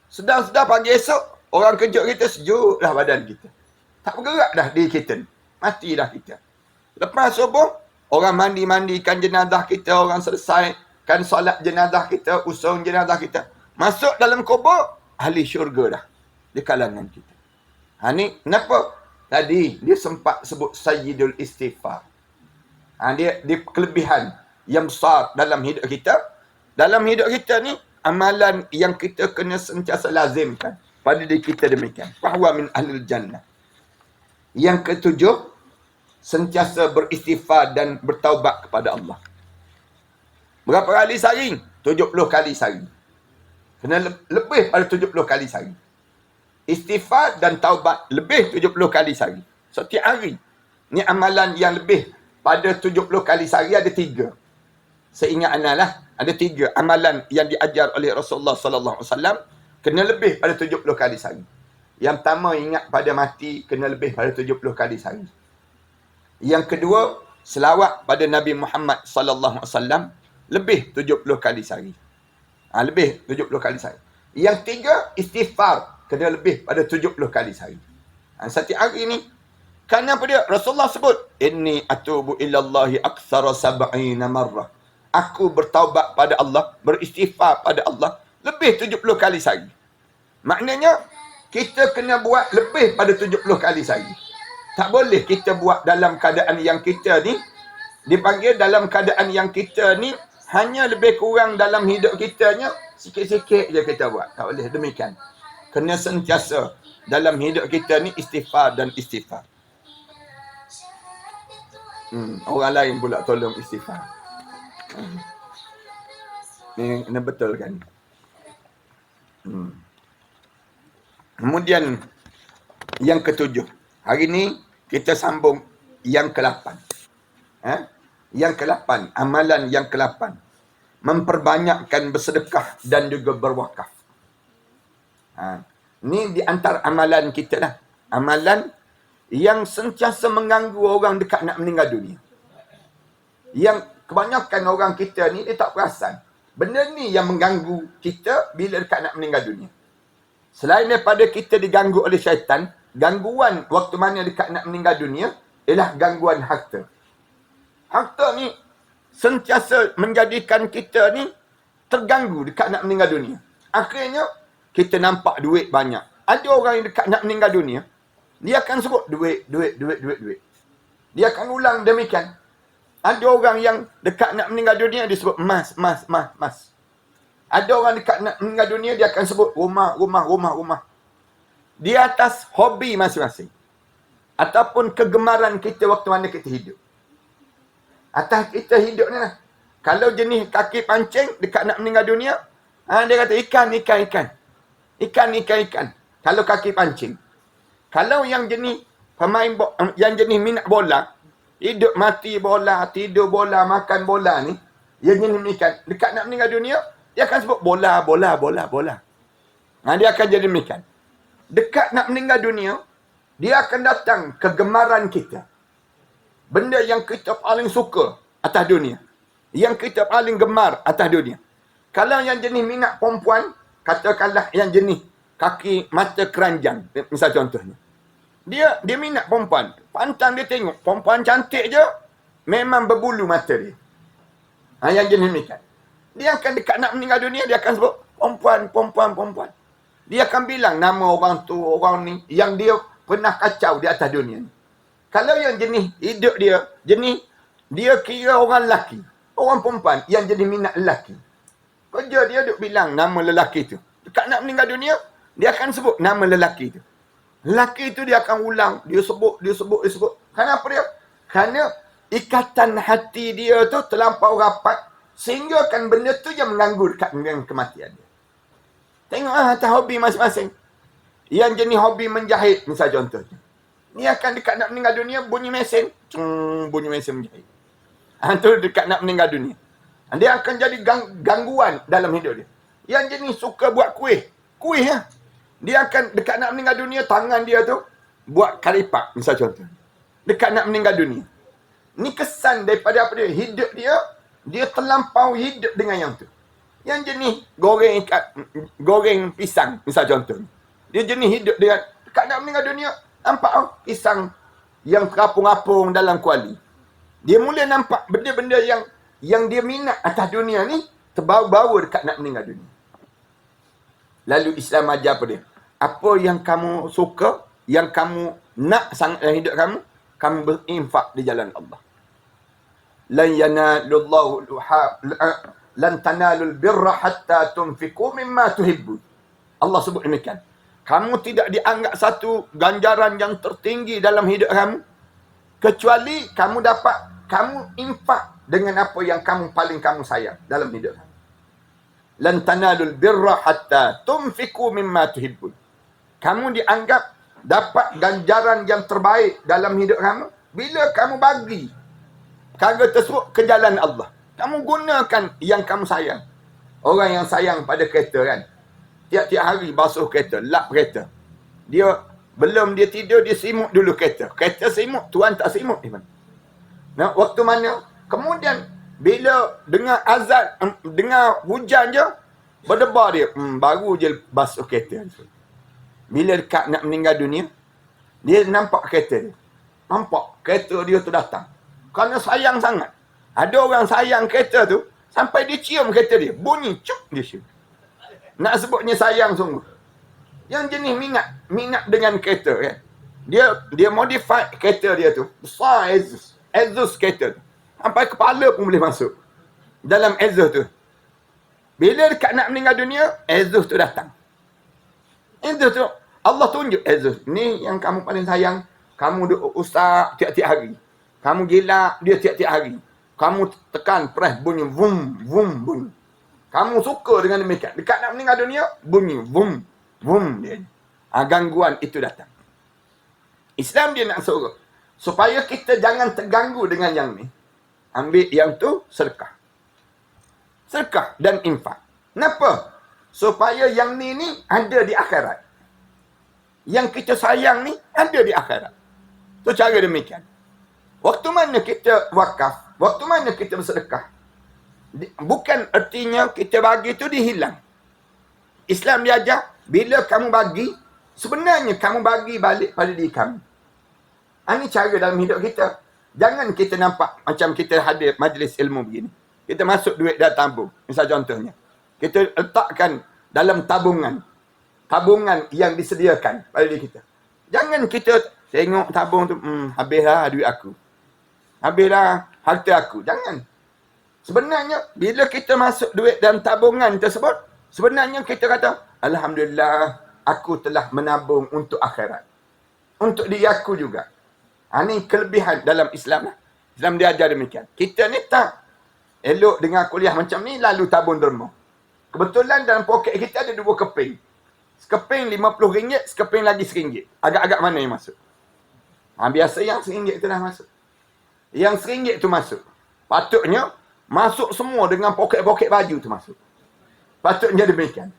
Sedang-sedang pagi esok, orang kejut kita, sejuk dah badan kita. Tak bergerak dah diri kita. Mati dah kita. Lepas subuh, orang mandi-mandikan jenazah kita, orang selesaikan solat jenazah kita, usung jenazah kita. Masuk dalam kubur, ahli syurga dah. Di kalangan kita. Ni kenapa? Tadi dia sempat sebut Sayyidul Istighfar. Dia kelebihan yang besar dalam hidup kita. Dalam hidup kita ni, amalan yang kita kena sentiasa lazimkan pada diri kita demikian. Fahuwa min ahlil jannah. Yang ketujuh, sentiasa beristighfar dan bertaubat kepada Allah. Berapa kali sehari? 70 kali sehari. Kena lebih pada 70 kali sehari. Istighfar dan taubat lebih 70 kali sehari. Setiap hari. Ni amalan yang lebih pada 70 kali sehari ada 3. Seingat ana lah, ada 3 amalan yang diajar oleh Rasulullah sallallahu alaihi wasallam kena lebih pada 70 kali sehari. Yang pertama ingat pada mati kena lebih pada 70 kali sehari. Yang kedua, selawat pada Nabi Muhammad sallallahu alaihi wasallam lebih 70 kali sehari. Lebih 70 kali sehari. Yang tiga, istighfar kena lebih pada 70 kali sehari. Setiap hari ni. Kenapa dia? Rasulullah sebut, inni atubu ilallahi aktsara sab'ina marrah. Aku bertaubat pada Allah, beristighfar pada Allah lebih 70 kali sehari. Maknanya, kita kena buat lebih pada 70 kali sehari. Tak boleh kita buat dalam keadaan yang kita ni, dipanggil dalam keadaan yang kita ni, hanya lebih kurang dalam hidup kitanya, sikit-sikit je kita buat. Tak boleh demikian. Kena sentiasa dalam hidup kita ni istighfar dan istighfar. Orang lain pula tolong istighfar. Ni kena betul kan. Kemudian yang ketujuh. Hari ni kita sambung yang ke-8. Yang ke-8, amalan yang ke-8. Memperbanyakkan bersedekah dan juga berwakaf. Ni di antara amalan kita lah. Amalan yang sentiasa mengganggu orang dekat nak meninggal dunia. Yang kebanyakan orang kita ni, dia tak perasan. Benda ni yang mengganggu kita bila dekat nak meninggal dunia. Selain daripada kita diganggu oleh syaitan, gangguan waktu mana dekat nak meninggal dunia ialah gangguan harta. Harta ni sentiasa menjadikan kita ni terganggu dekat nak meninggal dunia. Akhirnya, kita nampak duit banyak. Ada orang yang dekat nak meninggal dunia, dia akan sebut duit. Dia akan ulang demikian. Ada orang yang dekat nak meninggal dunia, dia sebut emas. Ada orang dekat nak meninggal dunia, dia akan sebut rumah. Di atas hobi masing-masing. Ataupun kegemaran kita waktu mana kita hidup. Atas kita hidup ni lah. Kalau jenis kaki pancing dekat nak meninggal dunia, dia kata ikan. Ikan. Kalau kaki pancing. Kalau yang jenis yang jenis minat bola, hidup mati bola, tidur bola, makan bola ni, yang jenis demikian, dekat nak meninggal dunia, dia akan sebut bola, bola, bola, bola. Dia akan jadi demikian. Dekat nak meninggal dunia, dia akan datang kegemaran kita. Benda yang kita paling suka atas dunia. Yang kita paling gemar atas dunia. Kalau yang jenis minat perempuan, katakanlah yang jenis kaki mata keranjang, misal contohnya. Dia minat perempuan. Pantang dia tengok. Perempuan cantik je, memang berbulu mata dia. Yang jenis demikian. Dia akan dekat nak meninggal dunia, dia akan sebut perempuan, perempuan, perempuan. Dia akan bilang nama orang tu, orang ni, yang dia pernah kacau di atas dunia ni. Kalau yang jenis hidup dia, jenis dia kira orang lelaki, orang perempuan yang jenis minat lelaki. Kerja dia duk bilang nama lelaki tu. Dekat nak meninggal dunia, dia akan sebut nama lelaki tu. Lelaki tu dia akan ulang, dia sebut. Kenapa dia? Kerana ikatan hati dia tu terlampau rapat, sehingga kan benda tu yang mengganggu dekat dengan kematian dia. Tengok atas hobi masing-masing. Yang jenis hobi menjahit, misal contohnya. Ni akan dekat nak meninggal dunia, bunyi mesin. Bunyi mesin menjahit. Itu dekat nak meninggal dunia. Dia akan jadi gangguan dalam hidup dia. Yang jenis suka buat kuih. Kuih ya. Dia akan dekat nak meninggal dunia, tangan dia tu buat karipak, misal contoh. Dekat nak meninggal dunia. Ni kesan daripada apa dia? Hidup dia terlampau hidup dengan yang tu. Yang jenis goreng pisang, misal contoh. Dia jenis hidup dengan, dekat nak meninggal dunia, nampak pisang yang terapung-apung dalam kuali. Dia mula nampak benda-benda yang dia minat atas dunia ni, terbawa-bawa dekat nak meninggal dunia. Lalu Islam ajar apa dia? Apa yang kamu suka, yang kamu nak sangat dalam hidup kamu berinfak di jalan Allah. Lan tanalul birra hatta tunfiqu mimma tuhibbun. Allah sebut demikian. Kamu tidak dianggap satu ganjaran yang tertinggi dalam hidup kamu, kecuali kamu infak dengan apa yang paling kamu sayang dalam hidup kamu. Lan tanalul birra hatta tunfiqu mimma tuhibbun. Kamu dianggap dapat ganjaran yang terbaik dalam hidup kamu bila kamu bagi perkara tersebut ke jalan Allah. Kamu gunakan yang kamu sayang. Orang yang sayang pada kereta kan, tiap-tiap hari basuh kereta, lap kereta. Belum dia tidur, dia simuk dulu kereta. Kereta simuk, tuan tak simuk. Nah, waktu mana? Kemudian bila dengar azan, dengar hujan je, berdebar dia. Baru je basuh kereta. Bila dekat nak meninggal dunia, dia nampak kereta dia. Nampak kereta dia tu datang. Kerana sayang sangat. Ada orang sayang kereta tu, sampai dia cium kereta dia. Bunyi, cuk, dia cium. Nak sebutnya sayang sungguh. Yang jenis minat dengan kereta kan. Dia modify kereta dia tu. Besar Asus kereta tu. Sampai kepala pun boleh masuk dalam Asus tu. Bila dekat nak meninggal dunia, Asus tu datang. Asus tu, Allah tunjuk Asus. Ni yang kamu paling sayang. Kamu duk usah tiap-tiap hari. Kamu gila dia tiap-tiap hari. Kamu tekan press bunyi vum vum bunyi. Kamu suka dengan demikian. Dekat nak meninggal dunia, bunyi vum vum dia. Gangguan itu datang. Islam dia nak suruh supaya kita jangan terganggu dengan yang ni. Ambil yang tu sedekah. Sedekah dan infak. Kenapa? Supaya yang ni ada di akhirat. Yang kita sayang ni ada di akhirat. Tu cara demikian. Waktu mana kita wakaf, waktu mana kita bersedekah, bukan artinya kita bagi tu dihilang. Islam dia ajar, bila kamu bagi, sebenarnya kamu bagi balik pada diri kamu. Ini cara dalam hidup kita. Jangan kita nampak macam kita hadir majlis ilmu begini. Kita masuk duit dalam tabung. Misal contohnya. Kita letakkan dalam tabungan. Tabungan yang disediakan pada diri kita. Jangan kita tengok tabung tu, habislah duit aku. Habislah harta aku. Jangan. Sebenarnya, bila kita masuk duit dalam tabungan tersebut, sebenarnya kita kata, Alhamdulillah, aku telah menabung untuk akhirat. Untuk diri aku juga. Ini kelebihan dalam Islam. Islam dia ajar demikian. Kita ni tak elok dengar kuliah macam ni, lalu tabung derma. Kebetulan dalam poket kita ada 2 keping. Sekeping RM50, sekeping lagi RM1. Agak-agak mana yang masuk? Biasa yang RM1 itu dah masuk. Yang RM1 itu masuk. Patutnya masuk semua dengan poket-poket baju tu masuk. Patutnya demikian.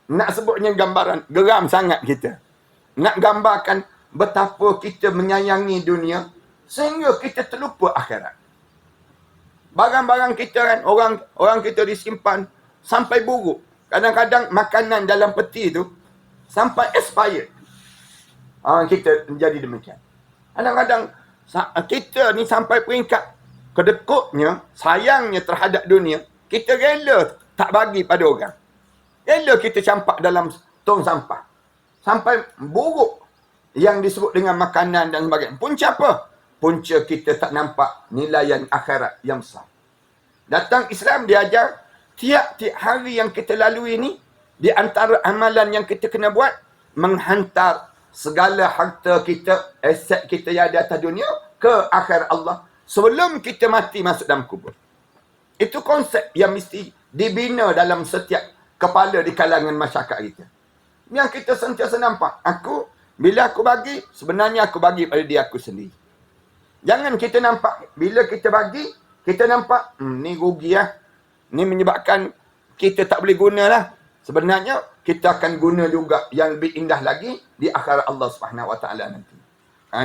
Nak sebutnya gambaran, geram sangat kita. Nak gambarkan betapa kita menyayangi dunia sehingga kita terlupa akhirat. Barang-barang kita kan, orang kita disimpan sampai buruk. Kadang-kadang makanan dalam peti tu sampai expired. Kita menjadi demikian. Kadang-kadang kita ni sampai peringkat kedekutnya, sayangnya terhadap dunia, kita rela tak bagi pada orang. Rela kita campak dalam tong sampah. Sampai buruk yang disebut dengan makanan dan sebagainya. Punca apa? Punca kita tak nampak nilaian akhirat yang besar. Datang Islam diajar, tiap-tiap hari yang kita lalui ni, di antara amalan yang kita kena buat, menghantar segala harta kita, aset kita yang ada atas dunia, ke akhir Allah. Sebelum kita mati masuk dalam kubur. Itu konsep yang mesti dibina dalam setiap kepala di kalangan masyarakat kita. Yang kita sentiasa nampak. Bila aku bagi, sebenarnya aku bagi pada diri aku sendiri. Jangan kita nampak, bila kita bagi, kita nampak, ni rugi lah. Ni menyebabkan kita tak boleh guna lah. Sebenarnya, kita akan guna juga yang lebih indah lagi di akhirat Allah SWT nanti.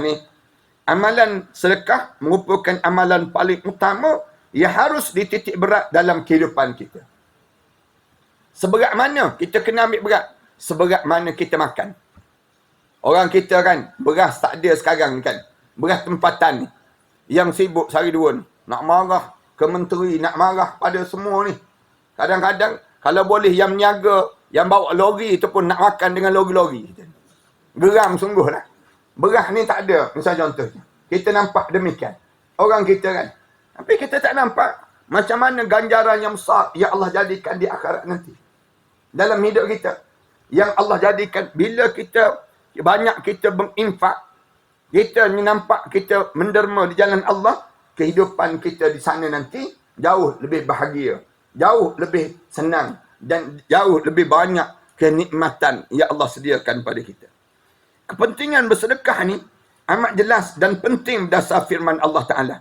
Ni, amalan sedekah merupakan amalan paling utama yang harus dititik berat dalam kehidupan kita. Seberat mana kita kena ambil berat? Seberat mana kita makan. Orang kita kan, beras tak ada sekarang ni kan. Beras tempatan ni. Yang sibuk sehari dua ni. Nak marah ke menteri, nak marah pada semua ni. Kadang-kadang, kalau boleh yang meniaga, yang bawa lori tu pun nak makan dengan lori-lori. Geram sungguh lah. Beras ni tak ada, misal contohnya. Kita nampak demikian. Orang kita kan. Tapi kita tak nampak macam mana ganjaran yang besar yang Allah jadikan di akhirat nanti. Dalam hidup kita. Yang Allah jadikan bila kita banyak kita menginfak, kita nampak kita menderma di jalan Allah, kehidupan kita di sana nanti jauh lebih bahagia, jauh lebih senang dan jauh lebih banyak kenikmatan yang Allah sediakan pada kita. Kepentingan bersedekah ni amat jelas dan penting berdasar firman Allah Ta'ala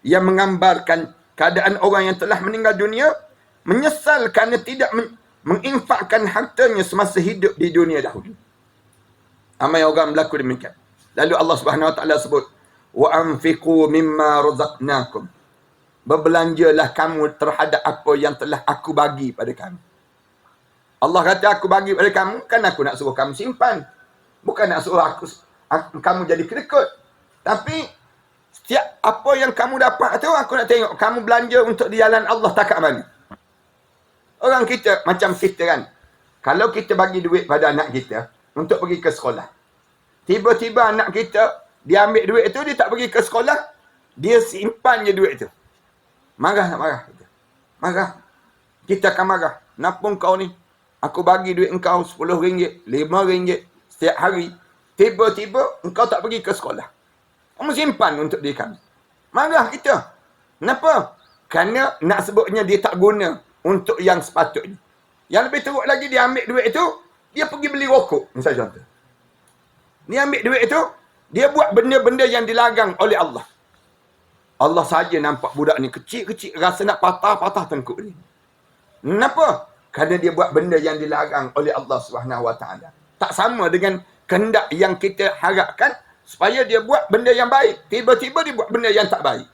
yang menggambarkan keadaan orang yang telah meninggal dunia menyesal kerana tidak menginfakkan hartanya semasa hidup di dunia dahulu. Ramai orang berlaku demikian. Lalu Allah Subhanahu Wa Taala sebut, wa anfiqu mimma razaqnakum. Berbelanjalah kamu terhadap apa yang telah aku bagi pada kamu. Allah kata aku bagi pada kamu, kan aku nak suruh kamu simpan. Bukan nak suruh kamu jadi kedekut. Tapi setiap apa yang kamu dapat tu, aku nak tengok kamu belanja untuk di jalan Allah takat mana. Orang kita, macam kita kan, kalau kita bagi duit pada anak kita untuk pergi ke sekolah, tiba-tiba anak kita, dia ambil duit tu, dia tak pergi ke sekolah, dia simpan je duit tu. Marah tak marah? Marah. Kita akan marah. Kenapa kau ni? Aku bagi duit engkau RM10, RM5 setiap hari. Tiba-tiba engkau tak pergi ke sekolah. Kamu simpan untuk diri kami. Marah kita. Kenapa? Kerana nak sebutnya dia tak guna untuk yang sepatutnya. Yang lebih teruk lagi, dia ambil duit itu, dia pergi beli rokok. Misal contoh. Dia ambil duit itu, dia buat benda-benda yang dilarang oleh Allah. Allah saja nampak budak ni kecil-kecil, rasa nak patah-patah tengkuk dia. Kenapa? Kerana dia buat benda yang dilarang oleh Allah SWT. Tak sama dengan kehendak yang kita harapkan, supaya dia buat benda yang baik. Tiba-tiba dia buat benda yang tak baik.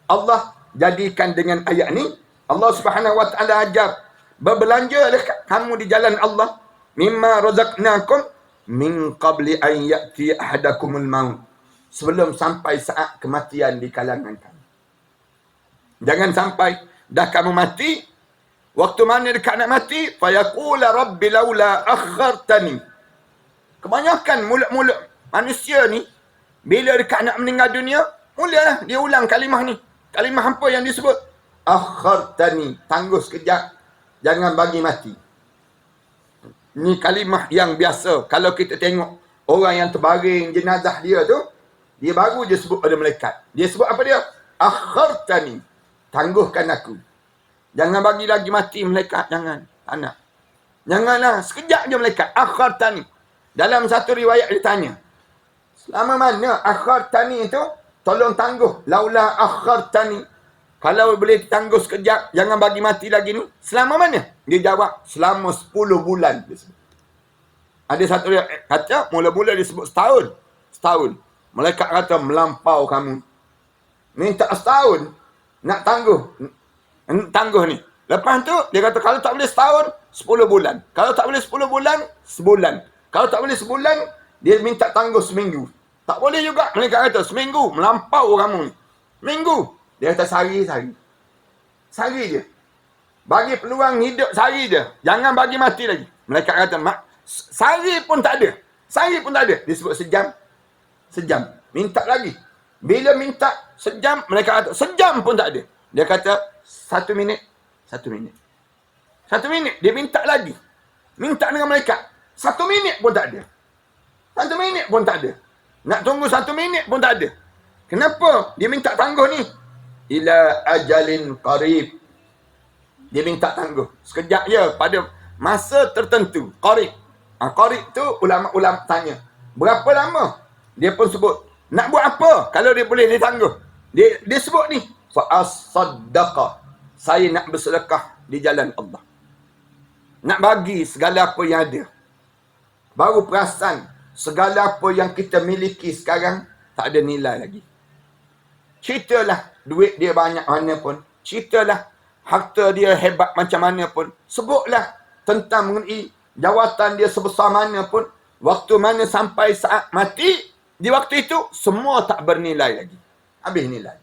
Allah jadikan dengan ayat ni, Allah SWT ajar, berbelanjalah kamu di jalan Allah, mimma razaqnakum min qabli an ya'ti ahadakumul maut. Sebelum sampai saat kematian di kalangan kamu. Jangan sampai dah kamu mati, waktu mana dekat nak mati, fayaqula rabbi laula akhartani. Kebanyakan mulut-mulut manusia ni, bila dekat nak meninggal dunia, mulalah dia ulang kalimah ni. Kalimah apa yang disebut? Akhartani. Tangguh sekejap. Jangan bagi mati. Ni kalimah yang biasa. Kalau kita tengok orang yang terbaring jenazah dia tu, dia baru je sebut pada malaikat. Dia sebut apa dia? Akhartani. Tangguhkan aku. Jangan bagi lagi mati malaikat. Jangan. Tak nak. Janganlah sekejap je malaikat. Akhartani. Dalam satu riwayat ditanya, selama mana akhartani itu? Tolong tangguh. Laula akhartani. Kalau boleh tangguh sekejap, jangan bagi mati lagi ni. Selama mana? Dia jawab, selama 10 bulan. Ada satu riwayat kata, mula-mula dia sebut setahun. Setahun. Malaikat kata, melampau kamu. Minta setahun. Nak tangguh ni. Lepas tu, dia kata, kalau tak boleh setahun, 10 bulan. Kalau tak boleh 10 bulan, sebulan. Kalau tak boleh sebulan, dia minta tangguh seminggu. Tak boleh juga. Mereka kata, seminggu. Melampau kamu ni. Minggu. Dia kata, sehari. Sehari je. Bagi peluang hidup sehari je. Jangan bagi mati lagi. Mereka kata, sehari pun tak ada. Sehari pun tak ada. Dia sebut sejam. Minta lagi. Bila minta sejam, mereka kata, sejam pun tak ada. Dia kata, 1 minit. 1 minit. 1 minit. Dia minta lagi. Minta dengan mereka. 1 minit pun tak ada. 1 minit pun tak ada. Nak tunggu 1 minit pun tak ada. Kenapa dia minta tangguh ni? Ila ajalin qarib. Dia minta tangguh. Sekejap je pada masa tertentu. Qarib. Qarib tu ulama-ulama tanya. Berapa lama? Dia pun sebut. Nak buat apa kalau dia boleh ditangguh? Dia sebut ni. Fa'as-saddaqa. Saya nak bersedekah di jalan Allah. Nak bagi segala apa yang ada. Baru perasan segala apa yang kita miliki sekarang tak ada nilai lagi. Ceritalah duit dia banyak mana pun. Ceritalah harta dia hebat macam mana pun. Sebutlah tentang mengenai jawatan dia sebesar mana pun. Waktu mana sampai saat mati, di waktu itu semua tak bernilai lagi. Habis nilai.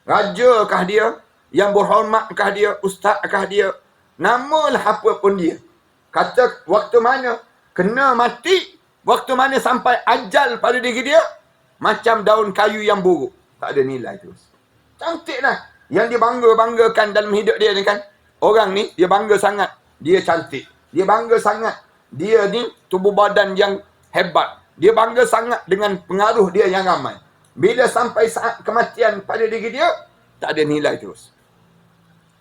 Rajakah dia? Yang berhormatkah dia? Ustazkah dia? Namalah apa pun dia. Kata waktu mana kena mati, waktu mana sampai ajal pada diri dia, macam daun kayu yang buruk. Tak ada nilai terus. Cantiklah. Yang dia bangga-banggakan dalam hidup dia ni kan. Orang ni, dia bangga sangat. Dia cantik. Dia bangga sangat. Dia ni tubuh badan yang hebat. Dia bangga sangat dengan pengaruh dia yang ramai. Bila sampai saat kematian pada diri dia, tak ada nilai terus.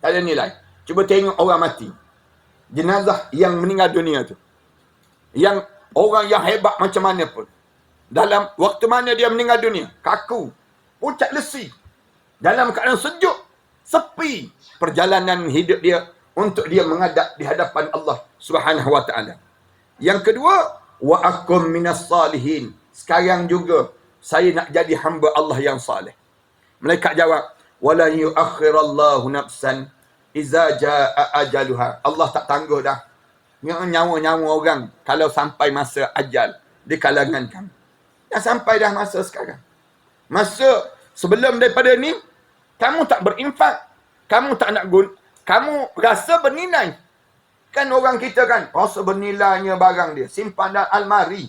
Tak ada nilai. Cuba tengok orang mati. Jenazah yang meninggal dunia tu. Yang orang yang hebat macam mana pun. Dalam waktu mana dia meninggal dunia, kaku, pucat lesi. Dalam keadaan sejuk, sepi perjalanan hidup dia untuk dia menghadap di hadapan Allah Subhanahu wa taala. Yang kedua, wa akum minas salihin. Sekarang juga saya nak jadi hamba Allah yang saleh. Malaikat jawab, wala yuakhirallahu nafsan iza jaa ajaluha. Allah tak tangguh dah nyawa-nyawa orang kalau sampai masa ajal di kalangan kami. Dah sampai dah masa sekarang. Masa sebelum daripada ni, kamu tak berinfak. Kamu tak nak kamu rasa bernilai. Kan orang kita kan, rasa bernilainya barang dia. Simpan dalam almari.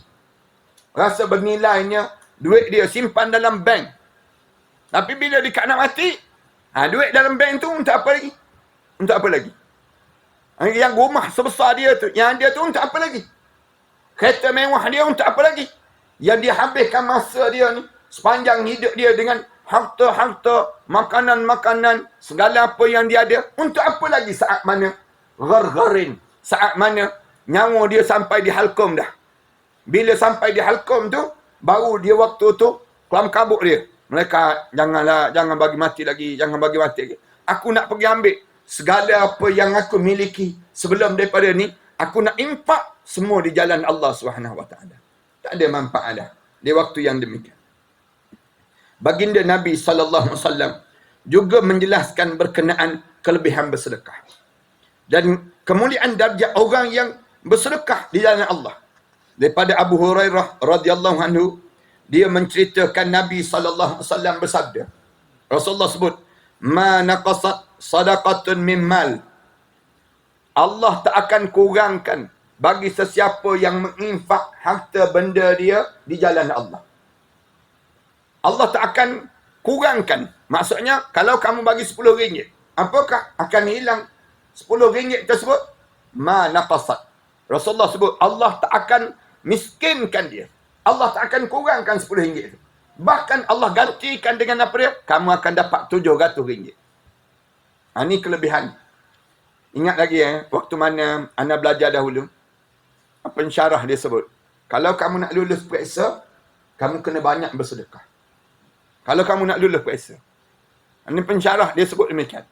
Rasa bernilainya duit dia simpan dalam bank. Tapi bila dia nak mati, duit dalam bank tu untuk apa lagi? Untuk apa lagi? Yang rumah sebesar dia tu, yang dia tu untuk apa lagi? Kereta mewah dia untuk apa lagi? Yang dia habiskan masa dia ni, sepanjang hidup dia dengan harta-harta, makanan-makanan, segala apa yang dia ada. Untuk apa lagi saat mana? Ghargharin. Saat mana nyawa dia sampai di halkom dah. Bila sampai di halkom tu, baru dia waktu tu, kelam kabut dia. Mereka, jangan bagi mati lagi, jangan bagi mati lagi. Aku nak pergi ambil segala apa yang aku miliki sebelum daripada ni, aku nak impak semua di jalan Allah Subhanahu wa taala. Tak ada manfaat dah di waktu yang demikian. Baginda Nabi sallallahu alaihi wasallam juga menjelaskan berkenaan kelebihan bersedekah dan kemuliaan darjat orang yang bersedekah di jalan Allah. Daripada Abu Hurairah radhiyallahu anhu, dia menceritakan Nabi sallallahu alaihi wasallam bersabda. Rasulullah sebut, "Ma naqasat sadaqatun min mal." Allah tak akan kurangkan bagi sesiapa yang menginfak harta benda dia di jalan Allah. Allah tak akan kurangkan. Maksudnya, kalau kamu bagi RM10, apakah akan hilang RM10 tersebut? Ma naqasat. Rasulullah sebut, Allah tak akan miskinkan dia. Allah tak akan kurangkan RM10 itu. Bahkan Allah gantikan dengan apa dia? Kamu akan dapat RM700. Ini kelebihan. Ingat lagi waktu mana Ana belajar dahulu. Pensyarah dia sebut. Kalau kamu nak lulus periksa, kamu kena banyak bersedekah. Kalau kamu nak lulus periksa. Ini pensyarah dia sebut demikian.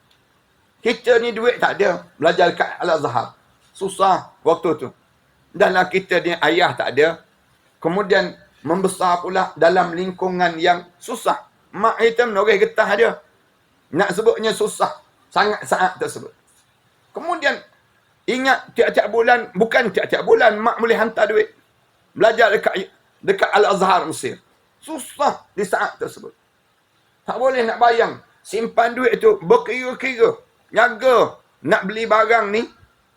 Kita ni duit tak ada. Belajar dekat Al-Azhar. Susah waktu tu. Dahlah kita ni ayah tak ada. Kemudian membesar pula dalam lingkungan yang susah. Mak kita menoreh getah dia. Nak sebutnya susah. Sangat-sangat tersebut. Kemudian ingat tiap-tiap bulan, bukan tiap-tiap bulan, mak boleh hantar duit. Belajar dekat Al-Azhar Mesir. Susah di saat tersebut. Tak boleh nak bayang. Simpan duit tu berkira-kira. Jaga. Nak beli barang ni,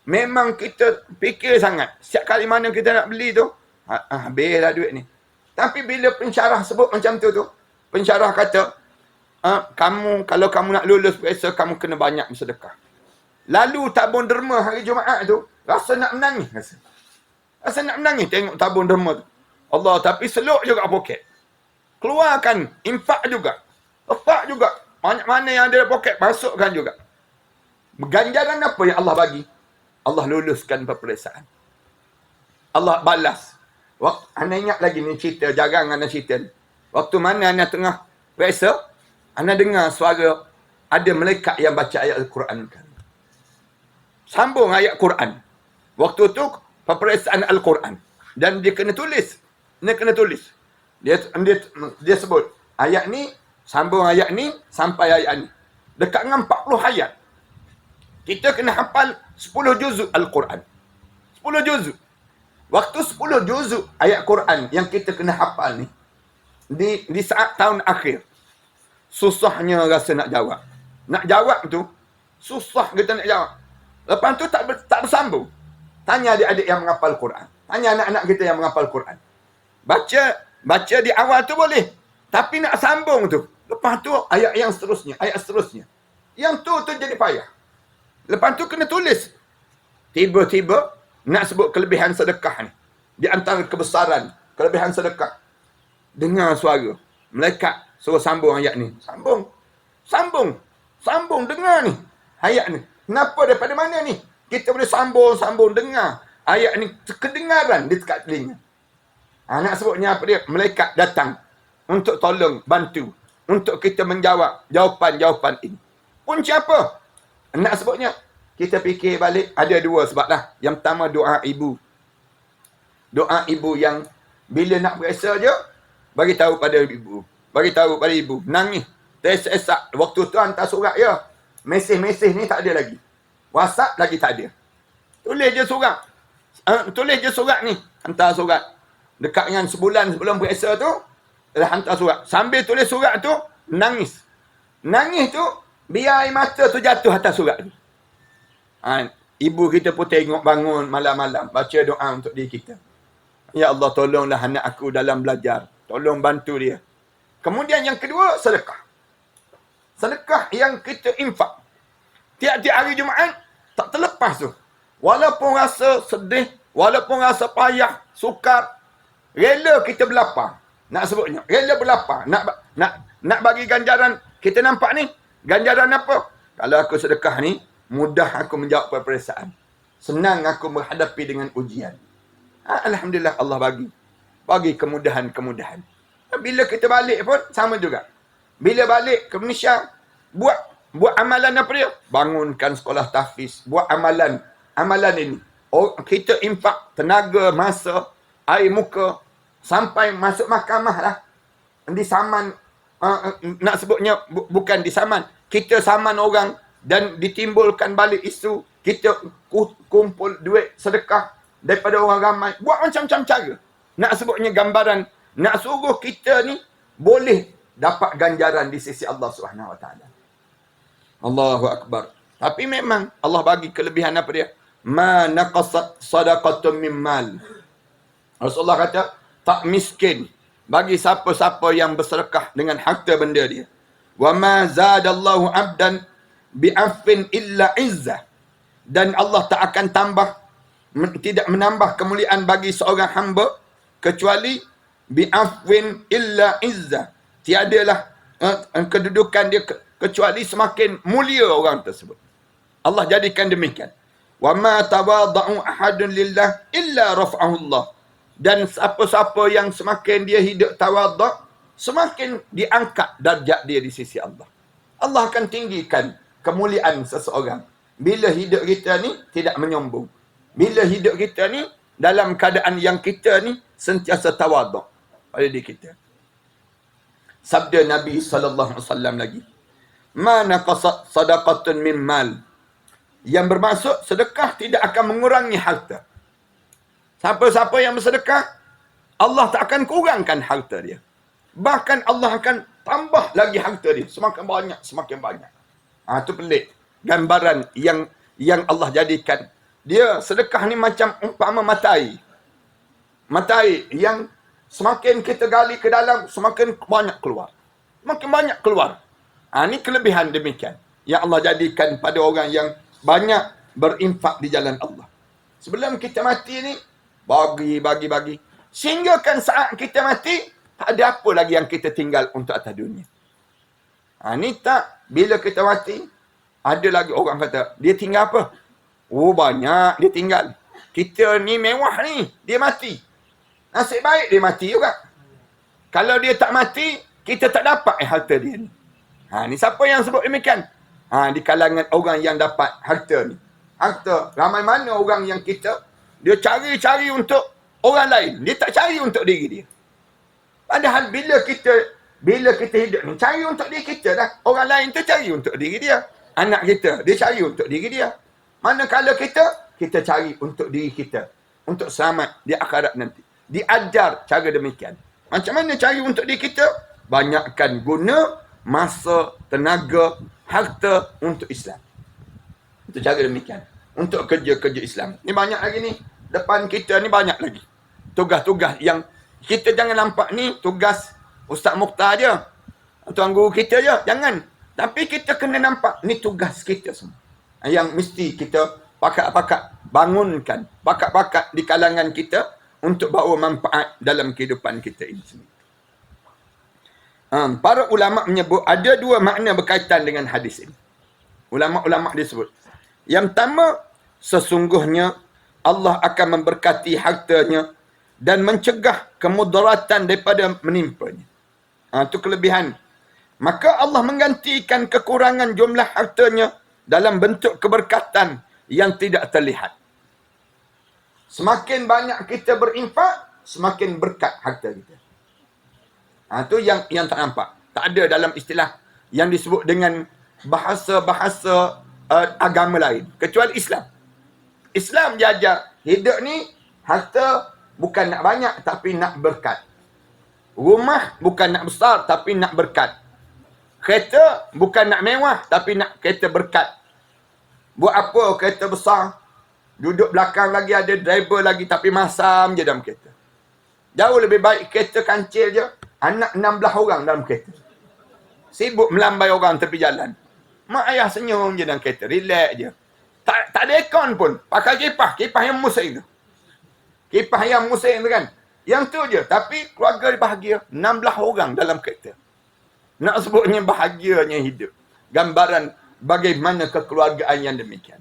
memang kita fikir sangat. Setiap kali mana kita nak beli tu, habislah duit ni. Tapi bila pensyarah sebut macam tu, pensyarah kata, kamu, kalau kamu nak lulus periksa, kamu kena banyak bersedekah. Lalu tabung derma hari Jumaat tu, rasa nak menangis. Rasa nak menangis tengok tabung derma tu. Allah, tapi seluk juga poket. Keluarkan, infak juga. Letak juga. Banyak mana yang ada poket, masukkan juga. Ganjaran apa yang Allah bagi? Allah luluskan peperiksaan. Allah balas. Anda ingat lagi ni cerita, jarang anda cerita. Waktu mana anda tengah periksa, anda dengar suara ada malaikat yang baca ayat Al-Quran. Sambung ayat Quran. Waktu tu peperiksaan Al-Quran. Dan dia kena tulis. Dia kena tulis. Dia sebut, ayat ni, sambung ayat ni, sampai ayat ni. Dekat dengan 40 ayat. Kita kena hafal 10 juzuk Al-Quran. 10 juzuk. Waktu 10 juzuk ayat Quran yang kita kena hafal ni, di saat tahun akhir, susahnya rasa nak jawab. Nak jawab tu, susah kita nak jawab. Lepas tu tak bersambung. Tanya adik-adik yang menghafal Quran. Tanya anak-anak kita yang menghafal Quran. Baca di awal tu boleh. Tapi nak sambung tu. Lepas tu ayat yang seterusnya. Ayat seterusnya. Yang tu jadi payah. Lepas tu kena tulis. Tiba-tiba nak sebut kelebihan sedekah ni. Di antara kebesaran. Kelebihan sedekah. Dengar suara. Malaikat suruh sambung ayat ni. Sambung. Dengar ni. Ayat ni. Kenapa daripada mana ni? Kita boleh sambung dengar. Ayat ni kedengaran di dekat telinga. Nak sebutnya apa dia? Malaikat datang untuk tolong, bantu. Untuk kita menjawab jawapan-jawapan ini. Punca apa? Nak sebutnya, kita fikir balik, ada dua sebab lah. Yang pertama, doa ibu. Doa ibu yang bila nak beresa je, bagi tahu pada ibu. Bagi tahu pada ibu. Nangis. Teresak. Waktu tu hantar surat ya. Mesej ni tak ada lagi. WhatsApp lagi tak ada. Tulis je surat ni. Hantar surat. Dekat dengan sebulan sebelum beresa tu, dah hantar surat. Sambil tulis surat tu, nangis. Nangis tu, biar air mata tu jatuh atas surat tu. Ibu kita pun tengok bangun malam-malam. Baca doa untuk diri kita. Ya Allah, tolonglah anak aku dalam belajar. Tolong bantu dia. Kemudian yang kedua, sedekah. Sedekah yang kita infak. Tiap-tiap hari Jumaat, tak terlepas tu. Walaupun rasa sedih, walaupun rasa payah, sukar, rela kita berlapar. Nak sebutnya, rela berlapar. Nak bagi ganjaran. Kita nampak ni, ganjaran apa? Kalau aku sedekah ni, mudah aku menjawab peperiksaan. Senang aku menghadapi dengan ujian. Alhamdulillah Allah bagi kemudahan-kemudahan. Bila kita balik pun, sama juga. Bila balik ke Malaysia, buat amalan apa dia? Bangunkan sekolah tahfiz. Buat amalan ini. Kita infak tenaga, masa, air muka, sampai masuk mahkamah lah. Disaman, nak sebutnya bukan disaman. Kita saman orang dan ditimbulkan balik isu. Kita kumpul duit sedekah daripada orang ramai. Buat macam-macam cara. Nak sebutnya gambaran. Nak suruh kita ni boleh dapat ganjaran di sisi Allah SWT. Allahu Akbar. Tapi memang Allah bagi kelebihan apa dia? Ma naqasat sadaqatun min mal. Rasulullah kata, tak miskin bagi siapa-siapa yang bersedekah dengan harta benda dia. Wa ma zadallahu abdan bi'affin illa izzah. Dan Allah tak akan tidak menambah kemuliaan bagi seorang hamba kecuali bi'affin illa izzah. Tiadalah kedudukan dia kecuali semakin mulia orang tersebut. Allah jadikan demikian. Wa ma tawada'u ahadun lillah illa rafa'ahu Allah. Dan siapa-siapa yang semakin dia hidup tawaduk, semakin diangkat darjat dia di sisi Allah. Allah akan tinggikan kemuliaan seseorang. Bila hidup kita ni tidak menyombong. Bila hidup kita ni dalam keadaan yang kita ni sentiasa tawaduk pada diri kita. Sabda Nabi SAW lagi. Ma naqasat sadaqatun min mal. Yang bermaksud sedekah tidak akan mengurangi harta. Siapa-siapa yang bersedekah, Allah tak akan kurangkan harta dia. Bahkan Allah akan tambah lagi harta dia. Semakin banyak, semakin banyak. Itu pelik. Gambaran yang Allah jadikan. Dia sedekah ni macam umpama matai. Matai yang semakin kita gali ke dalam, semakin banyak keluar. Semakin banyak keluar. Ini kelebihan demikian. Yang Allah jadikan pada orang yang banyak berinfak di jalan Allah. Sebelum kita mati ni, bagi. Sehingga kan saat kita mati, tak ada apa lagi yang kita tinggal untuk atas dunia. Ni tak, bila kita mati, ada lagi orang kata, dia tinggal apa? Oh banyak dia tinggal. Kita ni mewah ni, dia mati. Nasib baik dia mati juga. Kalau dia tak mati, kita tak dapat harta dia ni. Ni siapa yang sebut demikian? Di kalangan orang yang dapat harta ni. Harta, ramai mana orang yang kita, dia cari-cari untuk orang lain. Dia tak cari untuk diri dia. Padahal bila kita hidup ni, cari untuk diri kita dah. Orang lain tu cari untuk diri dia. Anak kita, dia cari untuk diri dia. Manakala kita cari untuk diri kita. Untuk selamat di akhirat nanti. Diajar cara demikian. Macam mana cari untuk diri kita? Banyakkan guna masa, tenaga, harta untuk Islam. Itu cara demikian. Untuk kerja-kerja Islam. Ni banyak lagi ni. Depan kita ni banyak lagi. Tugas-tugas yang kita jangan nampak ni tugas Ustaz Mukhtar je. Tuan guru kita je. Jangan. Tapi kita kena nampak ni tugas kita semua. Yang mesti kita pakat-pakat bangunkan. Pakat-pakat di kalangan kita untuk bawa manfaat dalam kehidupan kita ini sendiri. Para ulama' menyebut ada dua makna berkaitan dengan hadis ini. Ulama' disebut. Yang pertama, sesungguhnya Allah akan memberkati hartanya dan mencegah kemudaratan daripada menimpanya. Itu kelebihan. Maka Allah menggantikan kekurangan jumlah hartanya dalam bentuk keberkatan yang tidak terlihat. Semakin banyak kita berinfak, semakin berkat harta kita. Itu yang tak nampak. Tak ada dalam istilah yang disebut dengan bahasa-bahasa agama lain. Kecuali Islam. Islam dia ajar hidup ni, harta bukan nak banyak tapi nak berkat. Rumah bukan nak besar tapi nak berkat. Kereta bukan nak mewah tapi nak kereta berkat. Buat apa kereta besar? Duduk belakang lagi ada driver lagi tapi masam je dalam kereta. Jauh lebih baik kereta kancil je. Anak 16 orang dalam kereta. Sibuk melambai orang tepi jalan. Mak ayah senyum je dalam kereta. Relax je. Tak ada aircon pun. Pakai kipas yang musim tu. Kipas yang musim tu kan. Yang tu je. Tapi keluarga dia bahagia. 16 orang dalam kereta. Nak sebutnya bahagianya hidup. Gambaran bagaimana kekeluargaan yang demikian.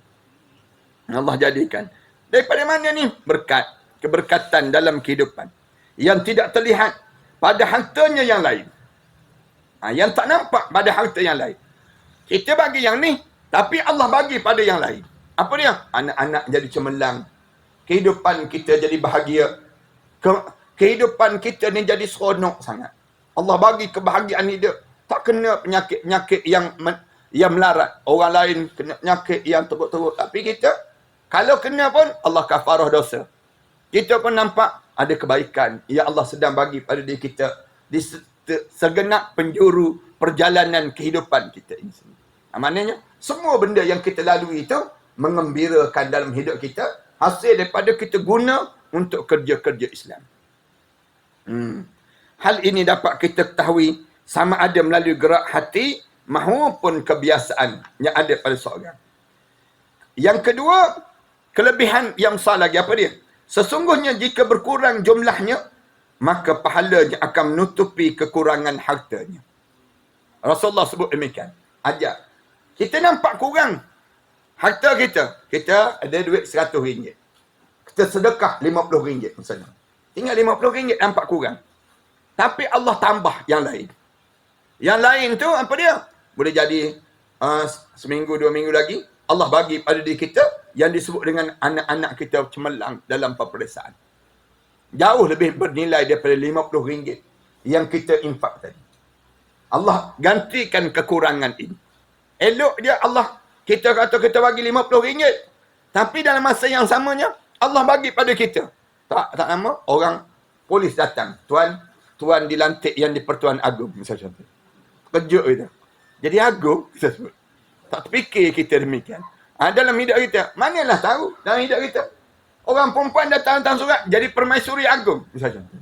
Allah jadikan. Daripada mana ni? Berkat. Keberkatan dalam kehidupan. Yang tidak terlihat pada hartanya yang lain. Yang tak nampak pada harta yang lain. Kita bagi yang ni, tapi Allah bagi pada yang lain. Apa dia? Anak-anak jadi cemerlang. Kehidupan kita jadi bahagia. Kehidupan kita ni jadi seronok sangat. Allah bagi kebahagiaan hidup. Tak kena penyakit-penyakit yang melarat. Orang lain kena penyakit yang teruk-teruk. Tapi kita, kalau kena pun, Allah kafarah dosa. Kita pun nampak ada kebaikan. Ya Allah sedang bagi pada diri kita di segenap penjuru perjalanan kehidupan kita ini. Maknanya, semua benda yang kita lalui itu mengembirakan dalam hidup kita, hasil daripada kita guna untuk kerja-kerja Islam. Hal ini dapat kita ketahui sama ada melalui gerak hati maupun kebiasaan yang ada pada seorang. Yang kedua, kelebihan yang besar lagi apa dia? Sesungguhnya jika berkurang jumlahnya, maka pahalanya akan menutupi kekurangan hartanya. Rasulullah sebut demikian. Ajar. Kita nampak kurang. harta kita ada duit RM100. Kita sedekah RM50 misalnya. Tinggal RM50 nampak kurang. Tapi Allah tambah yang lain. Yang lain tu apa dia? Boleh jadi seminggu, 2 minggu lagi, Allah bagi pada diri kita yang disebut dengan anak-anak kita cemerlang dalam peperiksaan. Jauh lebih bernilai daripada RM50 yang kita infak tadi. Allah gantikan kekurangan ini. Elok dia Allah, kita kata kita bagi RM50, tapi dalam masa yang samanya, Allah bagi pada kita. Tak lama, orang polis datang. Tuan dilantik yang di Pertuan Agong, misalnya contoh. Kejut kita. Jadi agung, kita sebut. Tak terfikir kita demikian. Dalam hidup kita, manalah tahu dalam hidup kita. Orang perempuan datang surat, jadi permaisuri agung, misalnya contoh.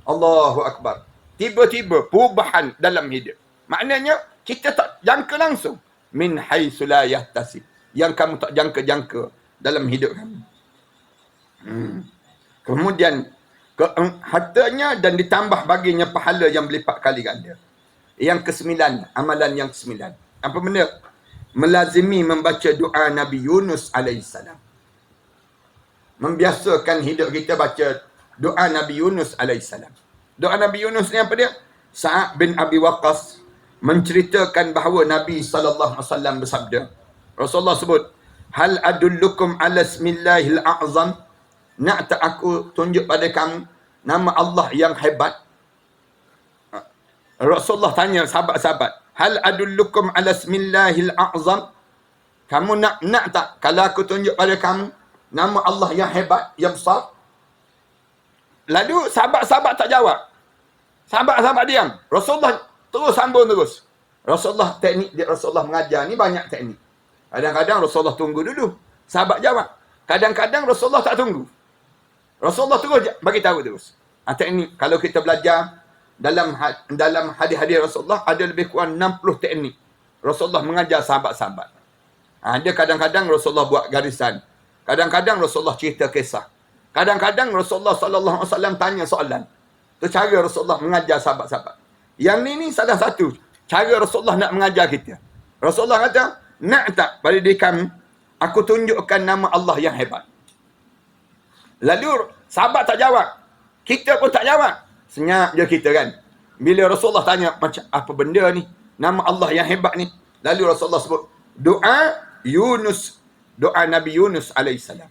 Allahu Akbar. Tiba-tiba perubahan dalam hidup. Maknanya, kita tak jangka langsung. Min haitsu la yahtasib. Yang kamu tak jangka-jangka dalam hidup kamu. Kemudian, hartanya dan ditambah baginya pahala yang berlipat kali ganda. Yang ke-9, amalan yang ke-9. Apa benda? Melazimi membaca doa Nabi Yunus alaihissalam. Membiasakan hidup kita baca doa Nabi Yunus alaihissalam. Doa Nabi Yunus ni apa dia? Sa'ad bin Abi Waqqas menceritakan bahawa Nabi SAW bersabda. Rasulullah sebut, hal adullukum ala ismillahil a'zam. Nak tak aku tunjuk pada kamu nama Allah yang hebat? Rasulullah tanya sahabat-sahabat, hal adullukum ala ismillahil a'zam? Kamu nak tak kalau aku tunjuk pada kamu nama Allah yang hebat, yang besar? Lalu sahabat-sahabat tak jawab. Sahabat-sahabat diam. Rasulullah terus sambung terus. Teknik Rasulullah mengajar ni banyak teknik. Kadang-kadang Rasulullah tunggu dulu. Sahabat jawab. Kadang-kadang Rasulullah tak tunggu. Rasulullah terus bagi tahu terus. Teknik kalau kita belajar dalam hadis-hadis Rasulullah ada lebih kurang 60 teknik. Rasulullah mengajar sahabat-sahabat. Dia kadang-kadang Rasulullah buat garisan. Kadang-kadang Rasulullah cerita kisah. Kadang-kadang Rasulullah SAW tanya soalan. Itu cara Rasulullah mengajar sahabat-sahabat. Yang ni salah satu cara Rasulullah nak mengajar kita. Rasulullah kata, nak tak pada diri kamu, aku tunjukkan nama Allah yang hebat. Lalu sahabat tak jawab. Kita pun tak jawab. Senyap je kita kan. Bila Rasulullah tanya, macam apa benda ni? Nama Allah yang hebat ni. Lalu Rasulullah sebut, doa Yunus. Doa Nabi Yunus alaihissalam.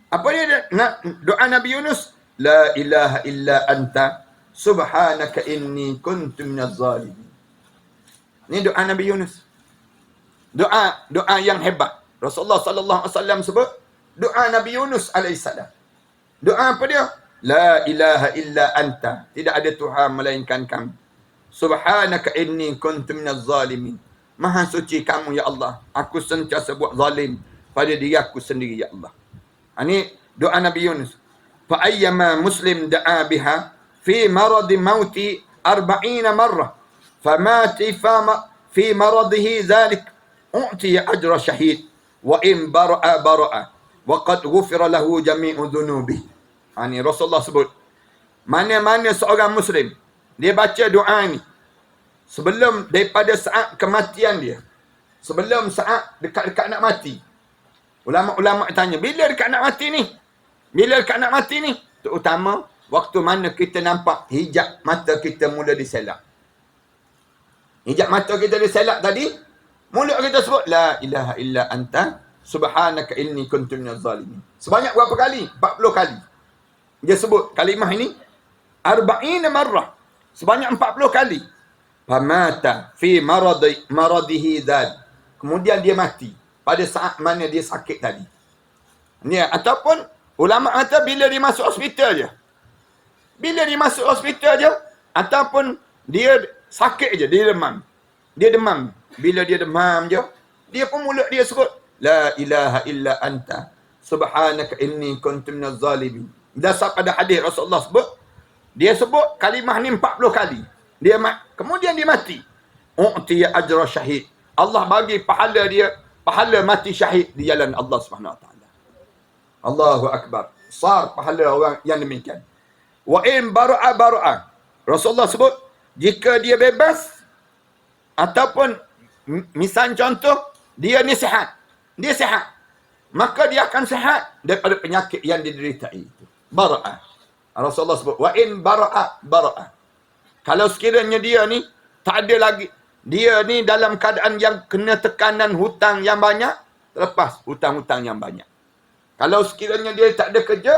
Apa dia doa Nabi Yunus? La ilaha illa anta subhanaka inni kuntu minaz zalimin. Ini doa Nabi Yunus. Doa yang hebat. Rasulullah SAW sebut doa Nabi Yunus alaihissalam. Doa apa dia? La ilaha illa anta. Tidak ada Tuhan melainkan kamu. Subhanaka inni kuntu minaz zalimin. Maha suci kamu ya Allah. Aku sentiasa buat zalim pada diri aku sendiri ya Allah. Ini doa Nabi Yunus. Fa ayyama muslim da'a biha fi marad mauti 40 marrah. Famati fi maradihi dhalik u'ti ajra syahid wa in bara'a wa qad ghufira lahu jami'u dhunubi. Ini Rasulullah sebut, mana-mana seorang muslim dia baca doa ni sebelum daripada saat kematian dia, sebelum saat dekat-dekat nak mati. Ulama-ulama tanya, bila dekat nak mati ni? Bila dekat nak mati ni? Terutama waktu mana kita nampak hijab mata kita mula diselak. Hijab mata kita diselak tadi, mulut kita sebut la ilaha illa anta subhanaka inni kuntu minaz zalimin. Sebanyak berapa kali? 40 kali. Dia sebut kalimah ini 40 marrah. Sebanyak 40 kali. Famata fi maradihi dzal. Kemudian dia mati pada saat mana dia sakit tadi. Ni ataupun ulama kata bila dia masuk hospital je. Bila dia masuk hospital je ataupun dia sakit je, dia demam. Dia demam. Bila dia demam je, dia pun mulut dia sebut la ilaha illa anta subhanaka inni kuntu minaz zalimin. Dasar pada hadis Rasulullah sebut, dia sebut kalimah ni 40 kali. Kemudian dia mati. U'tiya ajra syahid. Allah bagi pahala dia, pahala mati syahid di jalan Allah Subhanahu Wa Taala. Allahu akbar. Besar pahala orang yang demikian. Wa in bara'a. Rasulullah sebut, jika dia bebas ataupun misal contoh dia ni sihat. Dia sihat. Maka dia akan sihat daripada penyakit yang diderita itu. Bara'ah. Rasulullah sebut, wa in bara'ah. Kalau sekiranya dia ni tak ada lagi, dia ni dalam keadaan yang kena tekanan hutang yang banyak, terlepas hutang-hutang yang banyak. Kalau sekiranya dia tak ada kerja,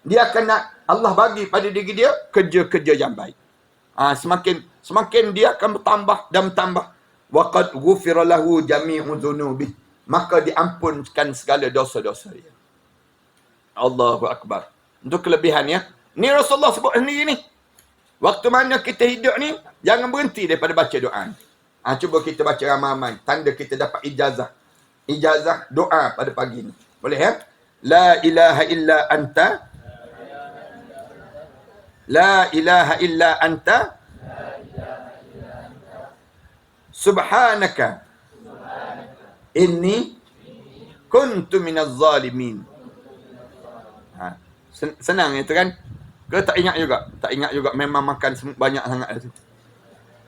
dia akan nak Allah bagi pada diri dia kerja-kerja yang baik. Semakin dia akan bertambah dan bertambah. Waqad ghufira lahu jami'u dzunubi. Maka diampunkan segala dosa-dosa dia. Allahu Akbar. Untuk kelebihannya. Ni Rasulullah sebut sendiri ni. Waktu mana kita hidup ni, jangan berhenti daripada baca doa. Cuba kita baca ramai-ramai. Tanda kita dapat ijazah. Ijazah doa pada pagi ni. Boleh ya? La ilaha illa anta. La ilaha illa anta. Subhanaka. Inni kuntu minaz zalimin. Senang itu kan? Ke tak ingat juga? Tak ingat juga. Memang makan banyak sangat itu.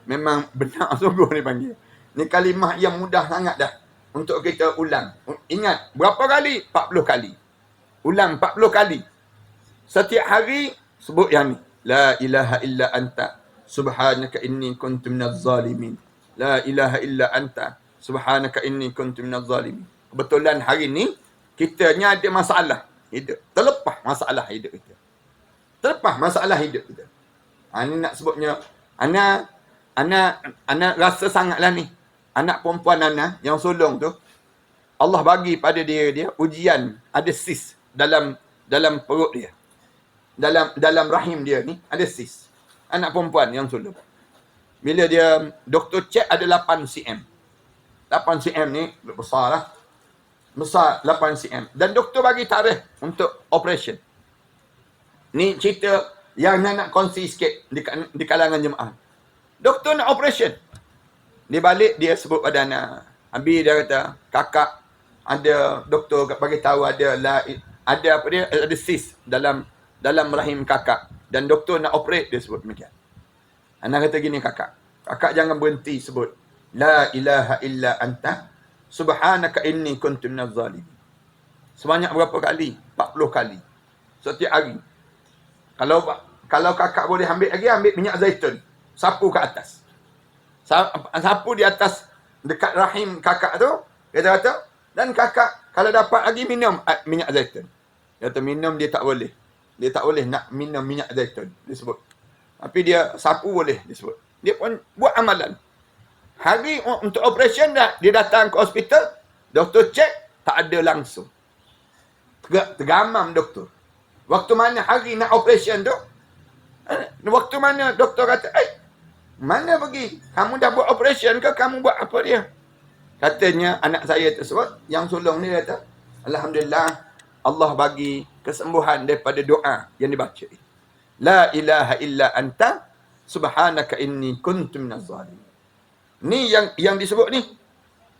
Memang benar sungguh ni panggil. Ni kalimah yang mudah sangat dah. Untuk kita ulang. Ingat, berapa kali? 40 kali. Ulang 40 kali. Setiap hari, sebut yang ni. La ilaha illa anta. Subhanaka inni kuntu minaz zalimin. La ilaha illa anta. Subhanaka inni kuntu minaz zalimin. Kebetulan hari ni, kitanya ada masalah hidup. Terlepas masalah hidup kita. Terlepas masalah hidup kita. Ni nak sebutnya, Ana rasa sangatlah ni. Anak perempuan Ana yang sulung tu, Allah bagi pada dia ujian, ada sis dalam perut dia. Dalam rahim dia ni ada sis. Anak perempuan yang sulung. Bila dia doktor cek ada 8 cm. 8 cm ni besar lah. Besar 8 cm. Dan doktor bagi tarikh untuk operation. Ni cerita yang nak kongsi sikit di kalangan jemaah. Doktor nak operation. Dia balik, dia sebut pada anak. Habis dia kata, kakak, ada doktor bagi tahu ada apa dia, ada sis dalam rahim kakak. Dan doktor nak operate, dia sebut demikian. Anak kata gini, kakak jangan berhenti sebut la ilaha illa anta subhanaka inni kuntu minaz zalimin. Sebanyak berapa kali? 40 kali. Setiap hari. Kalau kakak boleh ambil lagi, ambil minyak zaitun. Sapu ke atas. Sapu di atas dekat rahim kakak tu. Dia kata, dan kakak kalau dapat lagi minum minyak zaitun. Dia kata minum dia tak boleh. Dia tak boleh nak minum minyak zaitun. Dia sebut. Tapi dia sapu boleh, dia sebut. Dia pun buat amalan. Hari untuk operation dah, dia datang ke hospital. Doktor cek, tak ada langsung. Tergamam doktor. Waktu mana hari nak operation tu, waktu mana doktor kata, mana pergi? Kamu dah buat operation ke? Kamu buat apa dia? Katanya anak saya tersebut, yang sulung ni kata, Alhamdulillah, Allah bagi kesembuhan daripada doa yang dibaca. La ilaha illa anta, subhanaka inni kuntu minaz zalimin. Ni yang disebut ni.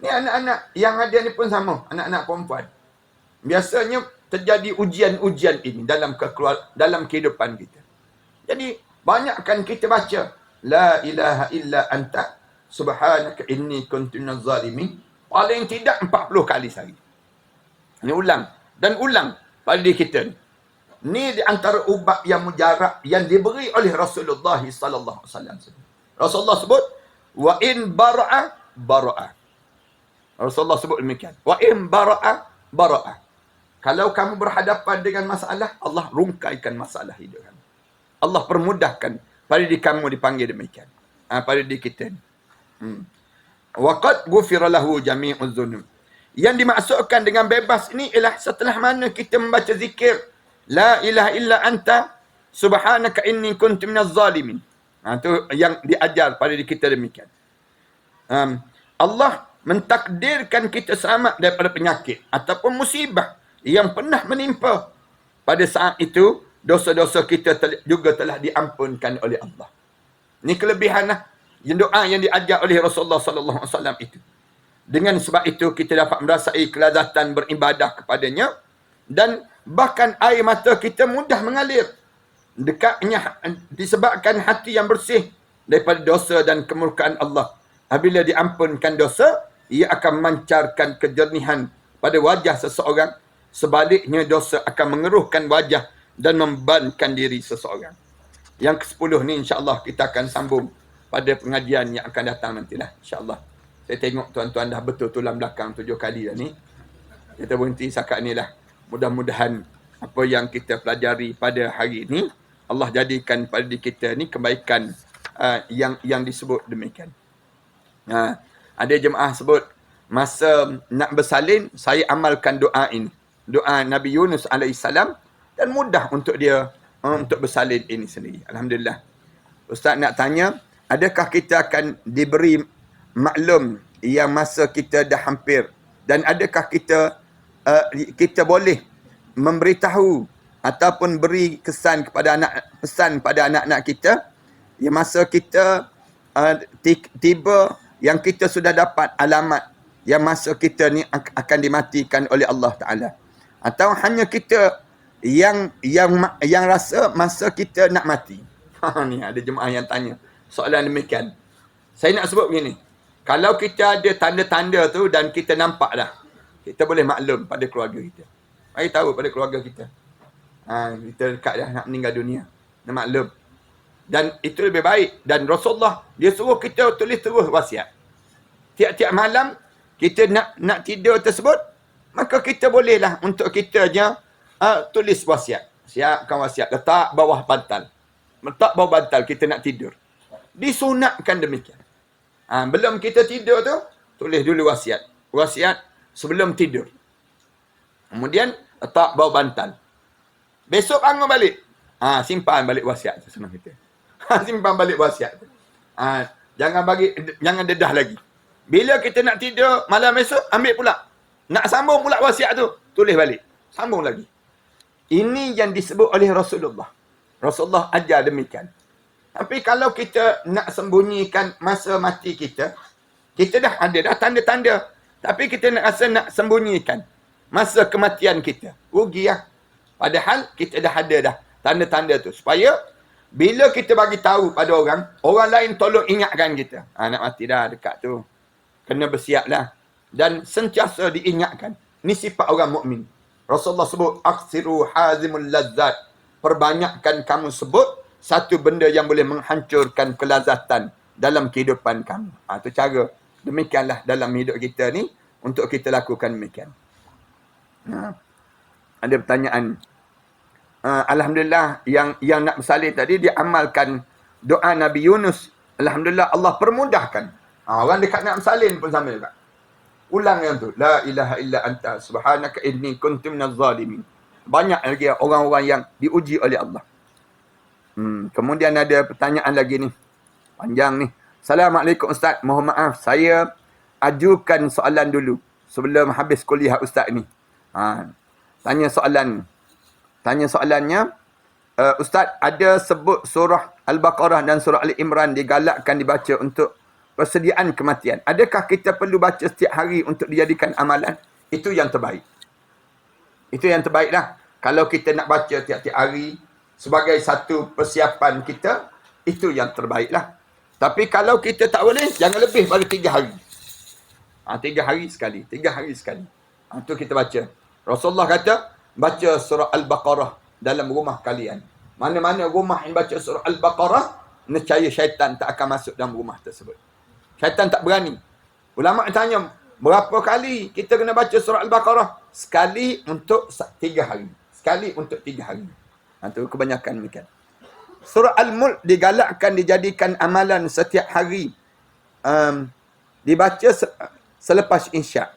Ni anak-anak yang ada ni pun sama. Anak-anak perempuan. Biasanya terjadi ujian-ujian ini dalam kehidupan kita. Jadi, banyakkan kita baca. La ilaha illa anta subhanaka inni kuntu minaz zalimin. Paling tidak 40 kali sehari. Ini ulang. Dan ulang pada diri kita ni. Ni di antara ubat yang mujarab yang diberi oleh Rasulullah sallallahu alaihi wasallam. Rasulullah sebut, wa in bara'a. Rasulullah sebut demikian. Wa in bara'a. Kalau kamu berhadapan dengan masalah, Allah rungkaikan masalah hidup kamu. Allah permudahkan pada diri kamu dipanggil demikian. Pada diri kita ni. Waqad ghufira lahu jami'uz dzunub. Yang dimaksudkan dengan bebas ini ialah setelah mana kita membaca zikir la ilaha illa anta subhanaka inni kuntu minaz zalimin. Itu yang diajar pada diri kita demikian. Allah mentakdirkan kita selamat daripada penyakit ataupun musibah yang pernah menimpa. Pada saat itu, dosa-dosa kita juga telah diampunkan oleh Allah. Ini kelebihan lah. Yang doa yang diajar oleh Rasulullah sallallahu alaihi wasallam itu. Dengan sebab itu, kita dapat merasai kelazatan beribadah kepadanya. Dan bahkan air mata kita mudah mengalir. Dekatnya disebabkan hati yang bersih daripada dosa dan kemurkaan Allah. Apabila diampunkan dosa, ia akan memancarkan kejernihan pada wajah seseorang. Sebaliknya dosa akan mengeruhkan wajah dan membebankan diri seseorang. Yang ke-10 ni insya-Allah kita akan sambung pada pengajian yang akan datang nantilah insya-Allah. Saya tengok tuan-tuan dah betul tulang belakang 7 kali dah ni. Kita berhenti setakat ni lah. Mudah-mudahan apa yang kita pelajari pada hari ini Allah jadikan pada diri kita ni kebaikan yang disebut demikian. Ada jemaah sebut masa nak bersalin saya amalkan doa ini. Doa Nabi Yunus alaihissalam dan mudah untuk dia untuk bersalin ini sendiri. Alhamdulillah. Ustaz nak tanya, adakah kita akan diberi maklum yang masa kita dah hampir dan adakah kita boleh memberitahu ataupun beri pesan kepada anak-anak kita yang masa kita tiba yang kita sudah dapat alamat yang masa kita ni akan dimatikan oleh Allah Taala, atau hanya kita yang rasa masa kita nak mati. Ni ada jemaah yang tanya soalan demikian. Saya nak sebut begini, kalau kita ada tanda-tanda tu dan kita nampak dah, kita boleh maklum pada keluarga kita. Bagi tahu pada keluarga kita. Kita dekat dah nak meninggal dunia. Nak maklum. Dan itu lebih baik. Dan Rasulullah, dia suruh kita tulis terus wasiat. Tiap-tiap malam, kita nak tidur tersebut, maka kita bolehlah untuk kita je tulis wasiat. Siapkan wasiat. Letak bawah bantal. Letak bawah bantal kita nak tidur. Disunatkan demikian. Belum kita tidur tu, tulis dulu wasiat. Wasiat sebelum tidur. Kemudian, letak bawah bantal. Besok bangun balik. Simpan balik wasiat tu senang kita. Simpan balik wasiat tu. Jangan dedah lagi. Bila kita nak tidur malam esok, ambil pula. Nak sambung pula wasiat tu, tulis balik. Sambung lagi. Ini yang disebut oleh Rasulullah. Rasulullah ajar demikian. Tapi kalau kita nak sembunyikan masa mati kita dah ada dah tanda-tanda. Tapi kita nak sembunyikan masa kematian kita. Rugi lah. Padahal kita dah ada dah tanda-tanda tu. Supaya bila kita bagi tahu pada orang lain tolong ingatkan kita. Nak mati dah dekat tu. Kena bersiap lah. Dan sentiasa diingatkan. Ini sifat orang mukmin. Rasulullah sebut, aksiru hazimul lazzat. Perbanyakkan kamu sebut satu benda yang boleh menghancurkan kelazatan dalam kehidupan kamu. Itu cara. Demikianlah dalam hidup kita ni. Untuk kita lakukan demikian. Ada pertanyaan. Alhamdulillah yang nak bersalin tadi dia amalkan doa Nabi Yunus. Alhamdulillah Allah permudahkan. Orang dekat nak bersalin pun sama juga. Ulang yang tu. La ilaha illa anta subhanaka inni kuntu minaz zalimin. Banyak lagi orang-orang yang diuji oleh Allah. Kemudian ada pertanyaan lagi ni. Panjang ni. Assalamualaikum Ustaz. Mohon maaf saya ajukan soalan dulu sebelum habis kuliah Ustaz ni. Tanya soalannya, Ustaz ada sebut surah Al-Baqarah dan surah Ali Imran digalakkan dibaca untuk persediaan kematian. Adakah kita perlu baca setiap hari untuk dijadikan amalan? Itu yang terbaik. Itu yang terbaik lah. Kalau kita nak baca tiap-tiap hari sebagai satu persiapan kita, itu yang terbaik lah. Tapi kalau kita tak boleh, jangan lebih pada 3 hari. 3 hari sekali. 3 hari sekali. Itu kita baca. Rasulullah kata, baca surah Al-Baqarah dalam rumah kalian. Mana-mana rumah yang baca surah Al-Baqarah, nescaya syaitan tak akan masuk dalam rumah tersebut. Syaitan tak berani. Ulama tanya, berapa kali kita kena baca surah Al-Baqarah? Sekali untuk 3 hari. Sekali untuk 3 hari. Itu kebanyakan demikian. Surah Al-Mulk digalakkan dijadikan amalan setiap hari. Dibaca selepas isyak.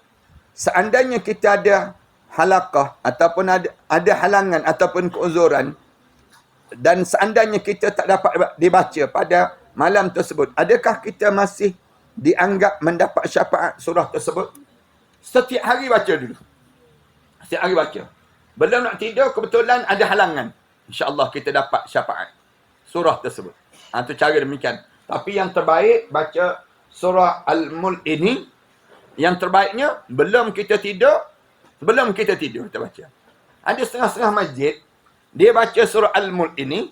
Seandainya kita ada halaqah ataupun ada halangan ataupun keuzuran dan seandainya kita tak dapat dibaca pada malam tersebut, adakah kita masih dianggap mendapat syafaat surah tersebut? Setiap hari baca dulu. Setiap hari baca. Belum nak tidur, kebetulan ada halangan. InsyaAllah kita dapat syafaat surah tersebut. Itu cara demikian. Tapi yang terbaik, baca surah Al-Mulk ini. Yang terbaiknya, sebelum kita tidur, kita baca. Ada setengah-setengah masjid, dia baca surah Al-Mulk ini,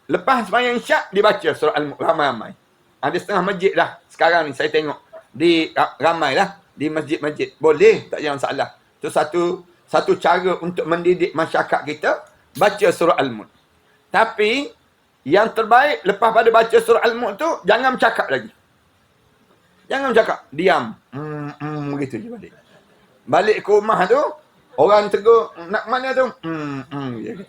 lepas sembahyang isyak, dia baca surah Al-Mulk, ramai-ramai. Ada setengah masjid dah, sekarang ni saya tengok, ramai lah, di masjid-masjid. Boleh, tak jangan salah. Itu satu cara untuk mendidik masyarakat kita, baca surah Al-Mulk. Tapi yang terbaik lepas pada baca surah Al-Mulk tu, jangan bercakap lagi. Jangan bercakap, diam. Begitu je balik. Balik ke rumah tu, orang tegur, nak mana tu? Gitu.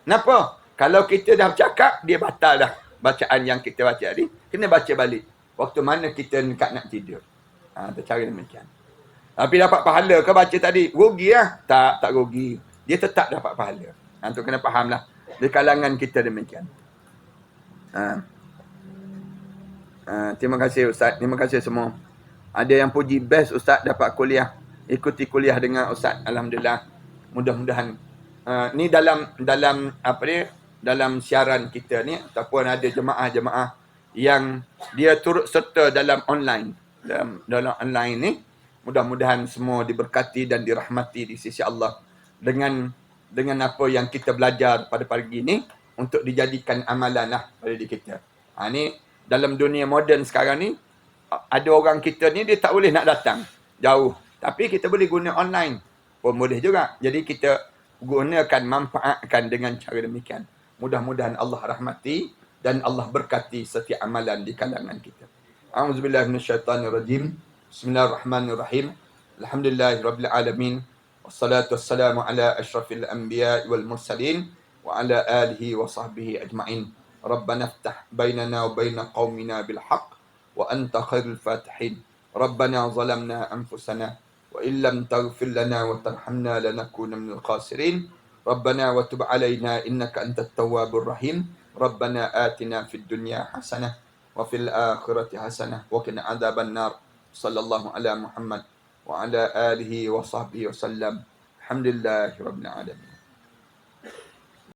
Kenapa? Kalau kita dah bercakap, dia batal dah bacaan yang kita baca tadi. Kena baca balik. Waktu mana kita nak tidur. Itu cara demikian. Tapi dapat pahala ke baca tadi? Rugi lah. Tak rugi. Dia tetap dapat pahala. Itu kena faham lah. Di kalangan kita demikian. Terima kasih Ustaz. Terima kasih semua. Ada yang puji best Ustaz dapat kuliah. Ikuti kuliah dengan Ustaz. Alhamdulillah. Mudah-mudahan. Ni dalam apa ni? Dalam siaran kita ni. Ataupun ada jemaah-jemaah yang dia turut serta dalam online. Dalam online ni. Mudah-mudahan semua diberkati dan dirahmati di sisi Allah. Dengan apa yang kita belajar pada pagi ni. Untuk dijadikan amalan lah pada diri kita. Ni dalam dunia moden sekarang ni. Ada orang kita ni dia tak boleh nak datang. Jauh. Tapi kita boleh guna online. Pun boleh juga. Jadi kita gunakan, manfaatkan dengan cara demikian. Mudah-mudahan Allah rahmati dan Allah berkati setiap amalan di kalangan kita. A'udzubillahi minasyaitanirrajim. Bismillahirrahmanirrahim. Alhamdulillahirabbil alamin. Wassalatu wassalamu ala asyrafil anbiya'i wal mursalin wa ala alihi wa sahbihi ajma'in. Rabbana iftah bainana wa baina qaumina bil haqq wa anta khairul fatihin. Rabbana zalamna anfusana wa illam taghfir lana wa tarhamna lanakuna minal khasirin. Rabbana wa tub alaina innaka antat tawwabur rahim. Rabbana atina fid dunya hasanah wa fil akhirati hasanah wa qina adzaban nar. Sallallahu ala Muhammad wa ala alihi wa sahbihi wa sallam. Alhamdulillahirabbil alamin.